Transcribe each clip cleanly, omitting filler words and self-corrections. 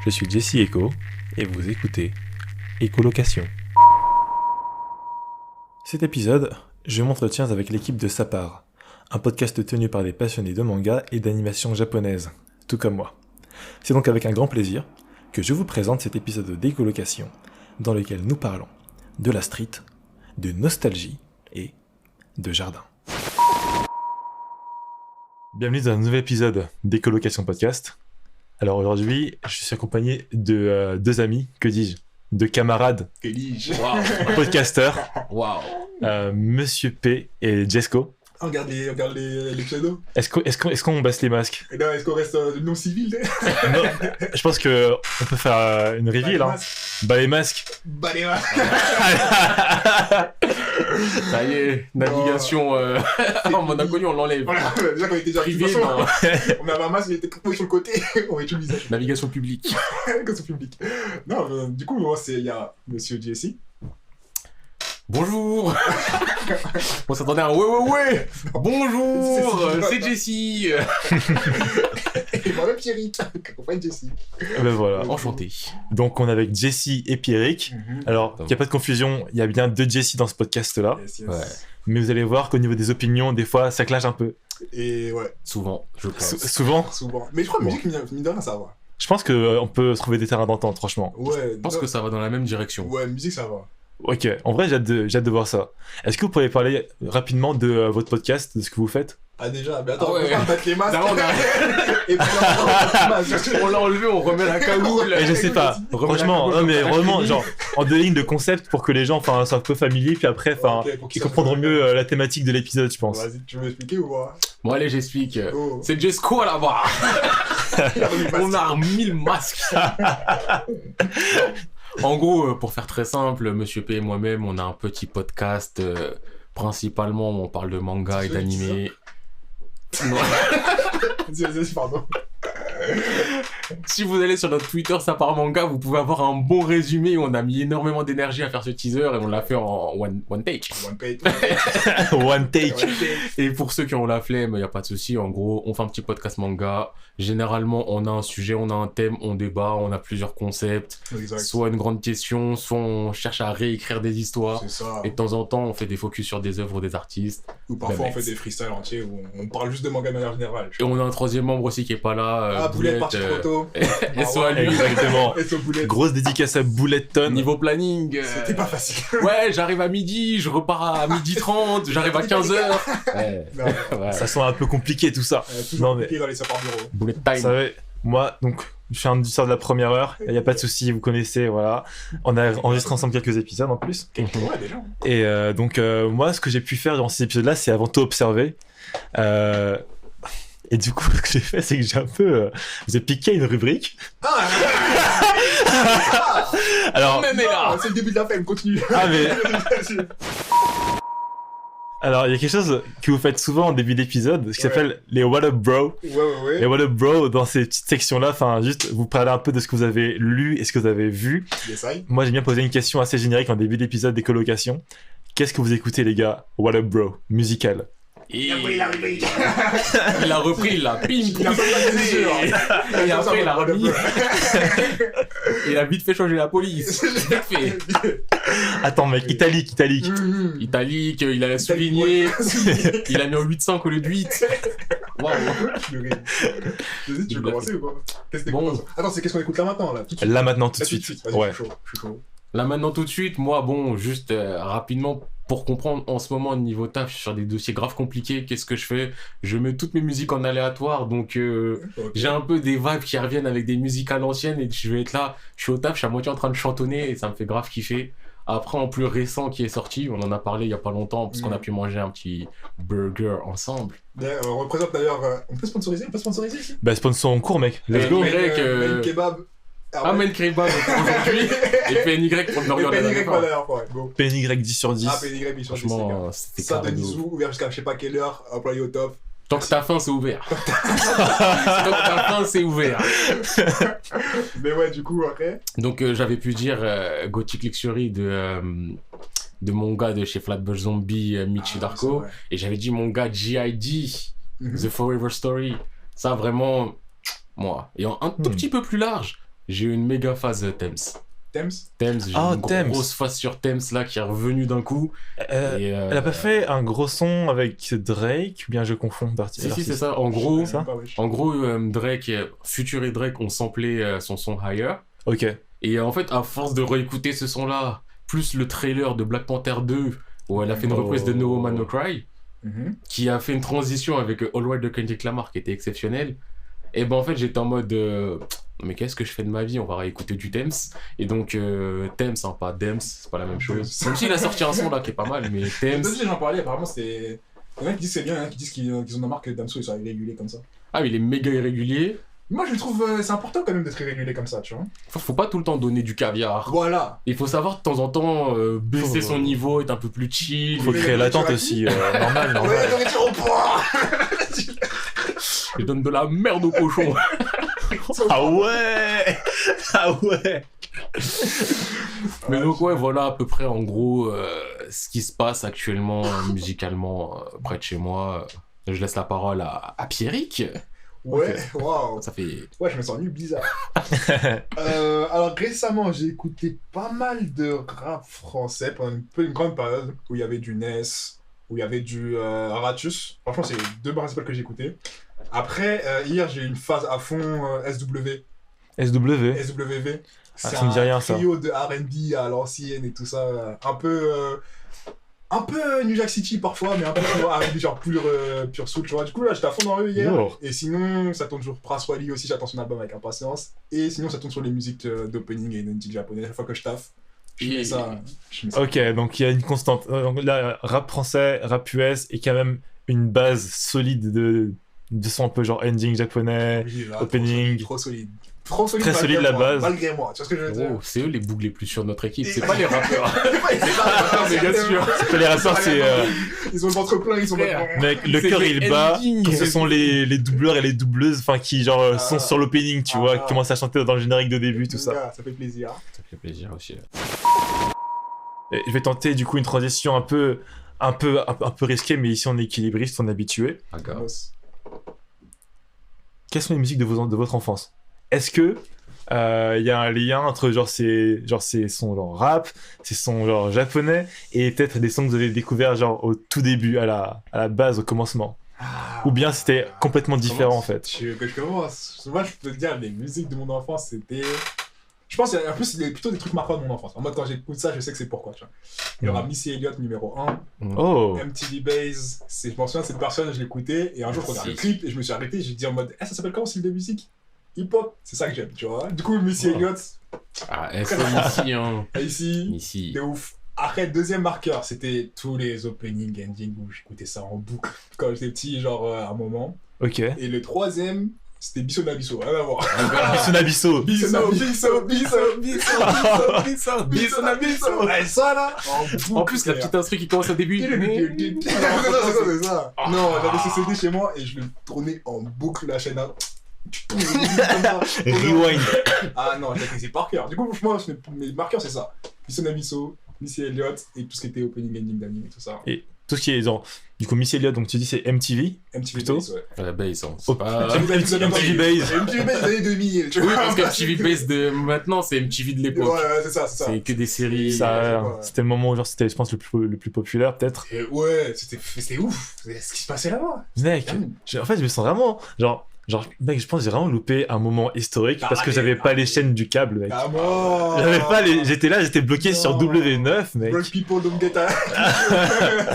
Je suis Jesse Echo et vous écoutez Écolocation. Cet épisode, je m'entretiens avec l'équipe de Sapar, un podcast tenu par des passionnés de manga et d'animation japonaise, tout comme moi. C'est donc avec un grand plaisir que je vous présente cet épisode d'Écolocation, dans lequel nous parlons de la street, de nostalgie et de jardin. Bienvenue dans un nouvel épisode d'Écolocation Podcast. Alors aujourd'hui, je suis accompagné de deux amis, que dis-je, de camarades, Que dis-je? podcasteurs, Waouh! Monsieur P et Jesco. Regarde les pseudos. Est-ce qu'on baisse les masques? Et là, est-ce qu'on reste non civil? Non, je pense qu'on peut faire une reveal. Hein. Bah les masques. Bah les masques. Ça y est, navigation en mode inconnu, on l'enlève. Voilà, déjà quand il était déjà Privé, de toute non. façon, on avait un masque, il était posé sur le côté, on met tout le visage. Navigation publique. Comme c'est public. Non, du coup, moi, il y a Monsieur Jesse. Bonjour. On s'attendait à un ouais. Bonjour, c'est Jesse. Et moi-même Pierrick, qui accompagne Jesse. Ben voilà. Enchanté. Donc on est avec Jesse et Pierrick. Alors, il n'y a pas de confusion, il y a bien deux Jesse dans ce podcast-là. Yes, yes. Ouais. Mais vous allez voir qu'au niveau des opinions, des fois, ça clash un peu. Et ouais, Souvent, je pense. Souvent, souvent. Mais je crois que musique, mine de rien, ça va. je pense qu'on peut trouver des terrains d'entente, franchement. Ouais, Je pense que ça va dans la même direction. Ouais, musique, ça va. Ok, en vrai, j'ai hâte de voir ça. Est-ce que vous pourriez parler rapidement de votre podcast, de ce que vous faites? Ah, déjà, mais attends, Ah ouais. on va mettre les masques. Là, on a- Et puis, on va mettre les masques. On l'a enlevé, on remet la cagoule. Et je sais pas, franchement, non mais vraiment, genre, en deux lignes de concept pour que les gens soient un peu familiers, puis après, Ok, pour qu'ils ils comprendront mieux la thématique de l'épisode, je pense. Vas-y, tu veux expliquer ou pas? Bon, allez, j'explique. Oh. C'est Jesco là-bas. Il a remis le masque. On a remis le masque. En gros, pour faire très simple, Monsieur P et moi-même, on a un petit podcast. Principalement, on parle de manga et C'est d'animé. Vas-y, pardon. Si vous allez sur notre Twitter, ça part manga, vous pouvez avoir un bon résumé. On a mis énormément d'énergie à faire ce teaser et on l'a fait en one take. One page. One take. Et pour ceux qui ont la flemme, y a pas de souci. En gros, on fait un petit podcast manga. Généralement, on a un sujet, on a un thème, on débat, on a plusieurs concepts. Exact. Soit une grande question, soit on cherche à réécrire des histoires. C'est ça. Et de temps en temps, on fait des focus sur des œuvres des artistes. Ou parfois, Bah, on fait des freestyles entiers où on parle juste de manga de manière générale. Et on a un troisième membre aussi qui est pas là. Ah, Boulette, parti trop tôt. Et soit lui. Exactement. Et son Boulette. Grosse dédicace à Bulletton. Niveau planning. C'était pas facile. Ouais, j'arrive à midi, je repars à 12h30, j'arrive à 15h. Ouais. Non, Ouais. Ça sent un peu compliqué tout ça. toujours Non, mais- compliqué dans les sapeurs bureaux. Bullet Vous time. savez, moi, donc, je suis un auditeur de la première heure, il n'y a pas de souci, vous connaissez, voilà. On a enregistré ensemble quelques épisodes en plus. Ouais, déjà. Et donc, moi, ce que j'ai pu faire dans ces épisodes-là, c'est avant tout observer. Et du coup, ce que j'ai fait, c'est que j'ai un peu... j'ai piqué une rubrique. Ah, Alors, Même est là. c'est le début de la femme, continue. ah mais... Alors, il y a quelque chose que vous faites souvent en début d'épisode, ce qui Ouais. s'appelle les What Up Bro. Ouais. Les What Up Bro, dans ces petites sections-là, enfin, juste, vous parlez un peu de ce que vous avez lu et ce que vous avez vu. Essaye. Moi, j'ai bien posé une question assez générique en début d'épisode des colocations. Qu'est-ce que vous écoutez, les gars? What Up Bro, musical. Et... Il a rubrique. Il a repris, il a pim, Il a pas de mesure. Et après, il a remis. Il a vite fait changer la police. Vite fait. Attends, mec, italique. Italique, il a souligné. Il a mis en 800 au lieu de 8. Waouh. Vas-y, tu veux commencer ou pas? Qu'est-ce que Bon. t'écoutes? Attends, c'est qu'est-ce qu'on écoute là maintenant, là? Tout de suite. Là, maintenant, tout de Là, suite. Vas-y, Ouais. je suis chaud. Là maintenant tout de suite, moi bon, juste rapidement pour comprendre en ce moment niveau taf, je suis sur des dossiers grave compliqués, qu'est-ce que je fais? Je mets toutes mes musiques en aléatoire, donc Ok. j'ai un peu des vibes qui reviennent avec des musiques à l'ancienne et je vais être là, je suis au taf, je suis à moitié en train de chantonner et ça me fait grave kiffer. Après en plus récent qui est sorti, on en a parlé il y a pas longtemps parce qu'on a pu manger un petit burger ensemble. On représente d'ailleurs. On peut sponsoriser ici? Bah, sponsor en cours, mec. Let's go. Mais- Men Kebab. Amen Kebab pour aujourd'hui et PNY pour le burger de la PNY dernière pas fois. d'ailleurs, ouais, go. PNY 10 sur 10. Ah, PNY, bien sûr, Franchement, c'était ça de carré de 10 ouf. sous, ouvert jusqu'à je sais pas quelle heure, employé au top. Tant que t'as faim, c'est ouvert. Tant que t'as faim, c'est ouvert. Mais ouais, du coup, après. Donc j'avais pu dire Gothic Luxury de mon gars de chez Flatbush Zombie, Michi Darko. Et j'avais dit mon gars G.I.D. The Forever Story. Ça vraiment, moi. Et un tout petit peu plus large, J'ai eu une méga phase Thames. Thames. Thames, j'ai Ah, eu une Thames. grosse phase sur Thames là qui est revenue d'un coup. Elle a pas fait un gros son avec Drake, ou bien je confonds d'artiste. Si, c'est ça. En gros, Ça Drake, Future et Drake ont samplé son son Higher. Ok. Et en fait, à force de réécouter ce son-là, plus le trailer de Black Panther 2, où elle a fait une reprise de No Woman No Cry, qui a fait une transition avec All Right de Kendrick Lamar qui était exceptionnelle. Et ben en fait, j'étais en mode mais qu'est-ce que je fais de ma vie? On va réécouter du Thames. Et donc, Thames, hein, pas Dems, c'est pas la même chose. Même s'il a sorti un son là qui est pas mal, mais Thames. Si j'en parlais, apparemment, c'est. Il y en a qui disent que c'est bien, il y en a qui disent qu'ils en ont marre que Damso il soit irrégulier comme ça. Ah, il est méga irrégulier. Moi, je trouve c'est important quand même d'être irrégulier comme ça, tu vois. Faut pas tout le temps donner du caviar. Voilà. Il faut savoir de temps en temps baisser son niveau, être un peu plus chill. Faut créer l'attente aussi, normal. Ouais, nourriture au point. Je donne de la merde aux cochons. Ah ouais. Ah ouais. Mais donc ouais, voilà à peu près en gros ce qui se passe actuellement musicalement près de chez moi. Je laisse la parole à Pierrick. Ouais, waouh. Ça fait... Ouais, je me sens nu bizarre. Alors récemment, j'ai écouté pas mal de rap français pendant une grande période où il y avait du Ness, où il y avait du Ratus. Franchement, c'est les deux principales que j'ai écoutées. Après, hier, j'ai eu une phase à fond SW. SWV. C'est ça me dit rien, ça. Un trio de R&B à l'ancienne et tout ça. Un peu New Jack City parfois, mais un peu R&B genre pur soul, tu vois. Du coup, là, j'étais à fond dans eux hier. Lourd. Et sinon, ça tourne toujours Prince Wally aussi, j'attends son album avec impatience. Et sinon, ça tourne sur les musiques d'opening et d'ending japonais. Chaque fois que je taffe, je mets ça. Ok, donc il y a une constante. Donc là, rap français, rap US, et quand même une base solide de son un peu genre ending japonais, Oui, là, opening. Trop solide. Très solide la base. Malgré moi, tu vois ce que je veux dire? Oh, c'est eux les bougs les plus sûrs de notre équipe, c'est pas les rappeurs. C'est pas les gars sûrs. Parce que les rappeurs, c'est. Ils ont le ventre plein, ils sont Frère. Mec, le C'est cœur les il bat endings. quand ce sont les doubleurs et les doubleuses, enfin qui genre sont sur l'opening, tu vois, qui commencent à chanter dans le générique de début, tout ça. Ça fait plaisir. Ça fait plaisir aussi. Et je vais tenter du coup une transition un peu risquée, mais ici on est équilibriste, on est habitué. Quelles sont les musiques de votre enfance? Est-ce que y a un lien entre genre ces sons genre rap, ces sons genre japonais, et peut-être des sons que vous avez découverts genre au tout début, à la base, au commencement? Ou bien c'était complètement différent en fait? Tu veux que je commence? Moi, je peux te dire, les musiques de mon enfance, c'était... Je pense qu'en plus, il y a plutôt des trucs marquants de mon enfance. En mode, quand j'écoute ça, je sais que c'est pourquoi, tu vois. Il y aura Missy Elliott numéro 1. Oh! MTV Base, je m'en souviens de cette personne, je l'écoutais, et un jour, je regardais le clip, et je me suis arrêté, j'ai dit en mode, ça s'appelle comment, style de musique? Hip-hop, c'est ça que j'aime, tu vois. Du coup, Missy Elliott, Ah, c'est Missy, hein. ici, Missy. de ouf. Après, deuxième marqueur, c'était tous les opening, ending, où j'écoutais ça en boucle quand j'étais petit, genre à un moment. Ok. Et le troisième, c'était Bisso Nabisso, rien à voir. Nabisso. Bisso Nabisso. Ouais, ça là. En plus, la petite instru qui commence au début. C'est ça. Non, j'avais ce CD chez moi et je le tournais en boucle la chaîne. Tu tournes comme ça. Rewind. Ah non, je la connaissais par cœur. Du coup, moi, mes marqueurs, c'est ça. Bisso Nabisso, Missy Elliott et tout ce qui était opening, ending d'anime et tout ça. Et tout ce qui est genre, du coup, Missy Elliott, donc tu dis c'est MTV plutôt. Base, ouais. La bass, hein. Oh, C'est pas... MTV Base. MTV Base des années 2000, tu Oui, vois. parce que MTV Base de maintenant, c'est MTV de Ouais, l'époque. c'est ça. C'est que des séries. Ça, ouais. c'était le moment où genre c'était, je pense, le plus populaire peut-être. Et ouais, c'était ouf. C'est ce qui se passait là-bas. Mec, en fait, je me sens vraiment genre, mec, je pense que j'ai vraiment loupé un moment historique parce que j'avais pas les chaînes du câble, mec. Ah moi. J'avais pas les, j'étais bloqué sur Non. W9, mec. Broke people don't get a...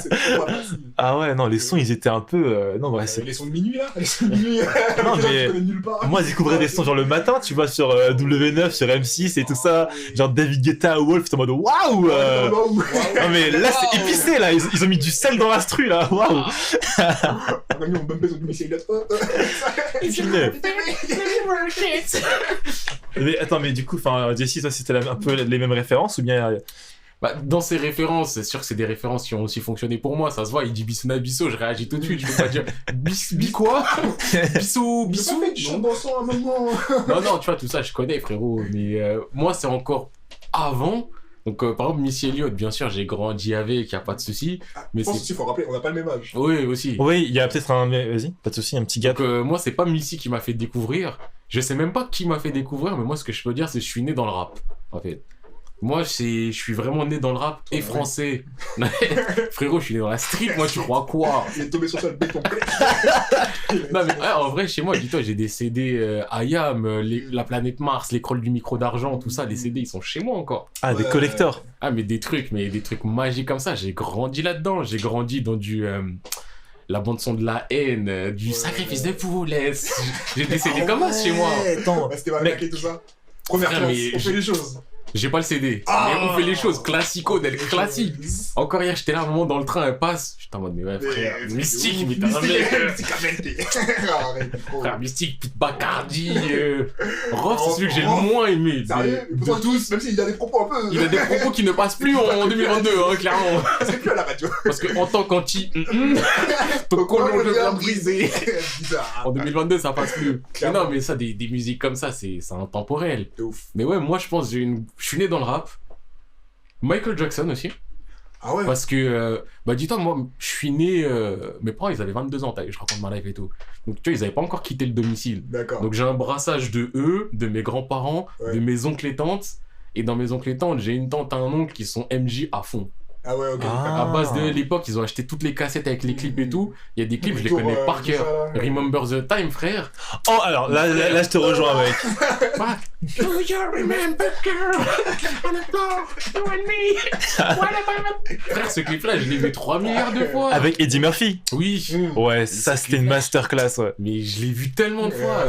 C'est pas facile. Ah ouais, non, les sons, ils étaient un peu, non, ouais, c'est. Les sons de minuit là, les sons de minuit. Non, Les gens mais qui connaissent nulle part. moi, je découvrais des sons genre le matin, tu vois, sur W9, sur M6 et tout ça. Genre David Guetta, Wolf, t'es en mode waouh! Non, mais là, c'est épicé, là. Ils ont mis du sel dans l'instru, là. Waouh! On a mis mon bumpé sur Missy Elliott. Mais attends, mais du coup, enfin, Jessie, toi, c'était un peu les mêmes références ou bien. Bah, dans ces références, c'est sûr que c'est des références qui ont aussi fonctionné pour moi. Ça se voit, il dit Bissona Bisso, je réagis tout de suite. Je peux pas dire Bi quoi? Bissou, Ils ont fait du chant non. dansant à un moment. Non, tu vois, tout ça, je connais, frérot. Mais moi, c'est encore avant. Donc, par exemple, Missy Elliott, bien sûr, j'ai grandi avec, y a pas de souci. Mais Je pense c'est. qu'il faut rappeler, on n'a pas le même âge. Oui, aussi. Oui, il y a peut-être un. Vas-y, pas de soucis, un petit gap. Donc, moi, c'est pas Missy qui m'a fait découvrir. Je sais même pas qui m'a fait découvrir, mais moi, ce que je peux dire, c'est que je suis né dans le rap, en fait. Moi, je suis vraiment né dans le rap et français. Frérot, je suis né dans la street, moi, tu crois quoi? Il est tombé sur ça, le béton. Non, mais ouais, en vrai, chez moi, dis-toi, j'ai des CD IAM, La Planète Mars, L'école du micro d'argent, tout ça, les CD, ils sont chez moi encore. Ah, des collectors. Ah, mais des trucs magiques comme ça. J'ai grandi là-dedans. J'ai grandi dans la bande-son de la haine, du sacrifice de poulet. J'ai des CD comme ça chez moi. Attends, C'était Malak et tout ça. Première Frère, classe, mais on fait les choses. J'ai pas le CD. Ah, mais on fait les choses classico del classique. Encore hier, j'étais là, un moment dans le train, elle passe. J'étais en mode, mais ouais, frère, mystique, mais t'as un mec. Frère, mystique, Pete Bacardi. Rof, c'est celui que j'ai le moins aimé. Sérieux? De tous. Même s'il a des propos un peu. Il a des propos qui ne passent plus en 2022, hein, clairement. C'est plus à la radio. Parce que en tant qu'anti, ton colon devient brisé. Bizarre. En 2022, ça passe plus. Mais Clairement. non, mais ça, des musiques comme ça, c'est intemporel. De ouf. Mais ouais, moi, je pense que je suis né dans le rap. Michael Jackson aussi. Ah ouais? Parce que, bah dis-toi, moi, je suis né... mes parents, ils avaient 22 ans, je raconte ma life et tout. Donc, tu vois, ils avaient pas encore quitté le domicile. D'accord. Donc, j'ai un brassage de eux, de mes grands-parents, Ouais. de mes oncles et tantes. Et dans mes oncles et tantes, j'ai une tante et un oncle qui sont MJ à fond. Ah ouais, ok. Ah. À base de l'époque, ils ont acheté toutes les cassettes avec les clips et tout. Il y a des clips, je les connais par cœur. Remember the Time, frère. Oh, alors là, je te rejoins, mec. Do you remember, girl? On the floor, you and me. What about... Frère, ce clip-là, je l'ai vu 3 milliards de fois. Avec Eddie Murphy. Oui. Ouais, ça, c'était une masterclass, ouais. Mais je l'ai vu tellement de fois.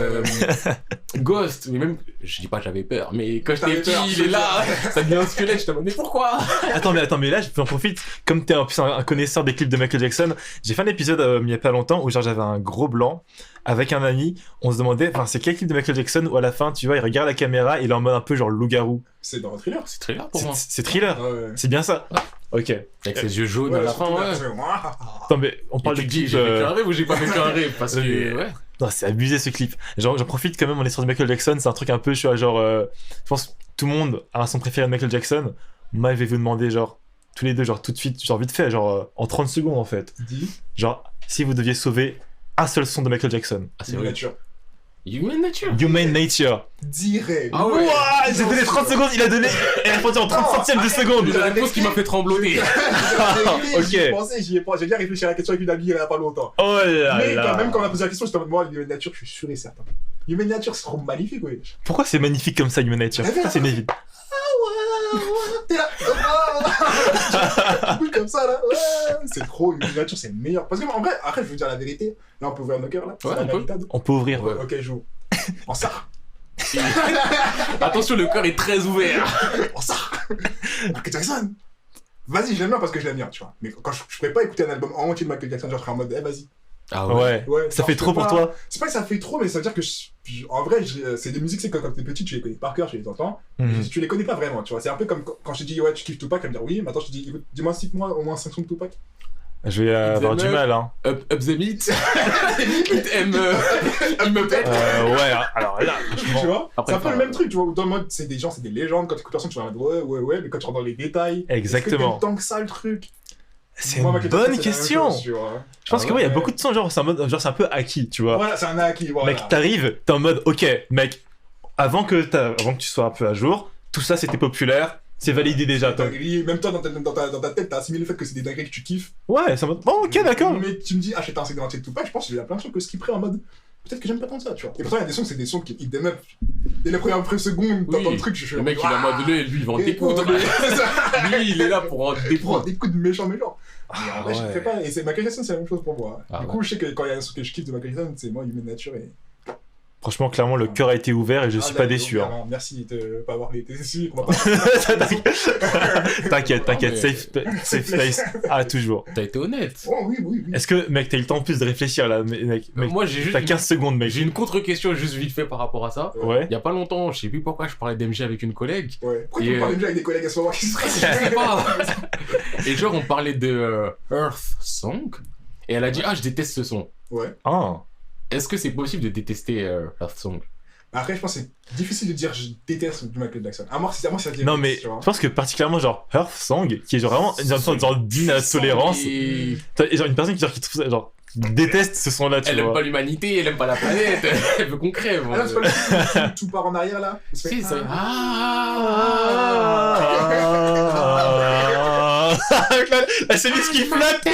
Ghost, mais même, je dis pas que j'avais peur, mais quand j'étais T'avais petit, peur, il est là, ça devient un squelette, je te demande, mais pourquoi? Attends, mais là, j'en profite. Comme t'es en plus un connaisseur des clips de Michael Jackson, j'ai fait un épisode il y a pas longtemps où genre j'avais un gros blanc avec un ami. On se demandait, enfin, c'est quel clip de Michael Jackson où à la fin, tu vois, il regarde la caméra, il est en mode un peu genre loup-garou. C'est dans un thriller. C'est très là pour moi. C'est Thriller. Ah ouais. C'est bien ça. Ok. Avec ses yeux jaunes à la fin, ouais. Attends, mais on parle Et de tu te dis, clip. j'ai vécu un rêve ou j'ai pas vécu un rêve? Parce que, ouais. Non, c'est abusé ce clip. Genre, j'en profite quand même, on est sur Michael Jackson, c'est un truc un peu, je suis genre. Je pense que tout le monde a un son préféré de Michael Jackson. Moi, je vais vous demander, genre, tous les deux, genre, tout de suite, genre, vite fait, genre, en 30 secondes en fait. Dis. Genre, si vous deviez sauver un seul son de Michael Jackson. Ah, c'est Human vrai. Nature. Human Nature. Human Nature. Direct. Ah ouais. Ouah, j'ai donné 30 secondes, il a donné. Elle a répondu en 30 centièmes de seconde. J'ai la réponse qui m'a fait trembloter. Ok. J'y ai pensé, j'ai bien réfléchi à la question avec une amie il y a pas longtemps. Oh là Mais là. quand même, quand on a posé la question, j'étais en mode, moi, Human Nature, je suis sûr et certain. Human Nature, c'est trop magnifique, ouais. Pourquoi c'est magnifique comme ça, Human Nature? Pourquoi c'est magnifique? T'es là. Tu bouges comme ça, là. Ouais. C'est trop, Human Nature, c'est le meilleur. Parce que, en vrai, après, je veux dire la vérité. Là, on peut ouvrir nos cœurs, là. C'est Ouais, la on peut. véritable. On peut ouvrir. Ouais. Ok, joue. En ça. Attention, le cœur est très ouvert. En ça. Michael Jackson. Vas-y, je l'aime bien parce que je l'aime bien, tu vois. Mais quand je pourrais pas écouter un album en entier de Michael Jackson, genre, je serais en mode, eh, vas-y. Ah Ouais. Ouais, Ça genre, fait je trop peux pour pas- toi. C'est pas que ça fait trop, mais ça veut dire que, en vrai, c'est des musiques, c'est quand t'es petit, tu les connais par cœur, tu les entends. Mhm. Tu les connais pas vraiment, tu vois. C'est un peu comme quand je te dis, ouais, tu kiffes Tupac, elle me dire oui. Maintenant, je te dis, écoute, dis-moi, cite-moi au moins 5 sons de Tupac. Je vais avoir du meufs. mal, hein. Up the meat. Il me pète. Ouais, alors là, Tu franchement. vois. Après, C'est un peu enfin, le même truc, tu vois. Où dans le mode, c'est des gens, c'est des légendes. Quand tu écoutes leur son, tu vas en mode, ouais, mais quand tu rentres dans les détails. Exactement. Est-ce que t'aimes tant que ça, le truc. C'est Moi, une Michael Jackson, bonne c'est la même question. chose, tu vois. Je pense Ah que ouais, il y a ouais. beaucoup de sons, genre, c'est en mode, genre, c'est un peu acquis, tu vois. Voilà, c'est un acquis, voilà. Mec, t'arrives, t'es en mode, ok, mec, avant que tu sois un peu à jour, tout ça c'était populaire, c'est validé déjà. toi. Dinguerie. Même toi, dans ta tête, t'as assimilé le fait que c'est des dingueries que tu kiffes. Ouais, c'est en mode, bon, ok, d'accord. Mais tu me dis, achète un CD entier de Tupac, je pense qu'il y a plein de trucs que skipperais en mode. Peut-être que j'aime pas tant ça, tu vois. Et pourtant, il y a des sons, c'est des sons qui hit them up. Dès les premières secondes, t'entends Oui. le truc, je suis Le mec, il a modulé, lui, il vend des coups. C'est ça. Lui, il est là pour en Prends déprendre. des coups de méchants. Mais en vrai, je ouais. fais pas. Et c'est Michael Jackson, c'est la même chose pour moi. Ah Du ouais. coup, je sais que quand il y a un son que je kiffe de Michael Jackson, c'est moi, Human Nature. Et... Franchement, clairement, le cœur a été ouvert et je suis Ah, pas là, déçu. Hein. Merci de pas avoir été déçu. On va pas- T'inquiète, Non, mais- safe space. Ah, toujours. T'as été honnête. Oh oui. Est-ce que, mec, t'as eu le temps en plus de réfléchir là, mec, Moi, j'ai juste. t'as 15 secondes, mec. J'ai une contre-question juste vite fait par rapport à ça. Ouais. Il y a pas longtemps, je sais plus pourquoi je parlais d'MG avec une collègue. Ouais. Pourquoi Et, tu me parles déjà avec des collègues à ce moment qui se Je sais pas. Et genre, on parlait de Earth Song. Et elle a dit, ah, je déteste ce son. Ouais. Ah. Est-ce que c'est possible de détester Earth Song? Après, je pense que c'est difficile de dire je déteste du Michael Jackson. À moi, c'est ça dit. Non, mais tu vois. je pense que particulièrement, genre, Earth Song, qui est genre vraiment une sorte d'hymne à la tolérance. Et- T'as genre une personne qui, genre, qui trouve ça, genre, déteste ce son-là, tu Elle aime vois. pas l'humanité, elle aime pas la planète, elle veut qu'on crève. Ah non, c'est pas le tout part en arrière là. Ça fait, Si, ça... La chemise qui flotte.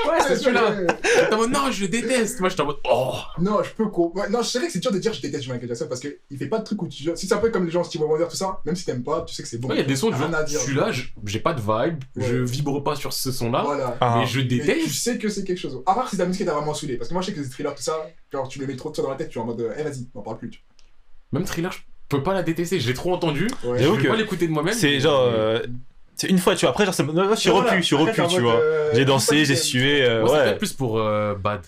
Ouais, c'est celui-là. T'es en mode, non, je le déteste. Moi, j'étais en mode, oh. Non, je peux comprendre. Non, je sais que c'est dur de dire je déteste Michael Jackson parce qu'il fait pas de trucs où tu. Si c'est un peu comme les gens Stevie Wonder, tout ça, même si t'aimes pas, tu sais que c'est bon. Ouais, il y a des sons, Rien à dire. celui-là, j'ai pas de vibe, Ouais. je vibre pas sur ce son-là, Voilà. mais je Mais tu déteste. sais que c'est quelque chose. À part si ta musique t'a vraiment saoulé. Parce que moi, je sais que les thrillers, tout ça, genre tu les mets trop de ça dans la tête, tu es en mode, vas-y, on en parle plus. Tu Même Thriller, je peux pas la détester, je l'ai trop entendu. vois. J'avoue Je que vais pas l'écouter de moi-même. C'est genre. C'est une fois, tu vois. Après, genre, je suis repu, tu vois. J'ai dansé, j'ai sué. Moi, c'est Ouais. peut-être plus pour Bad.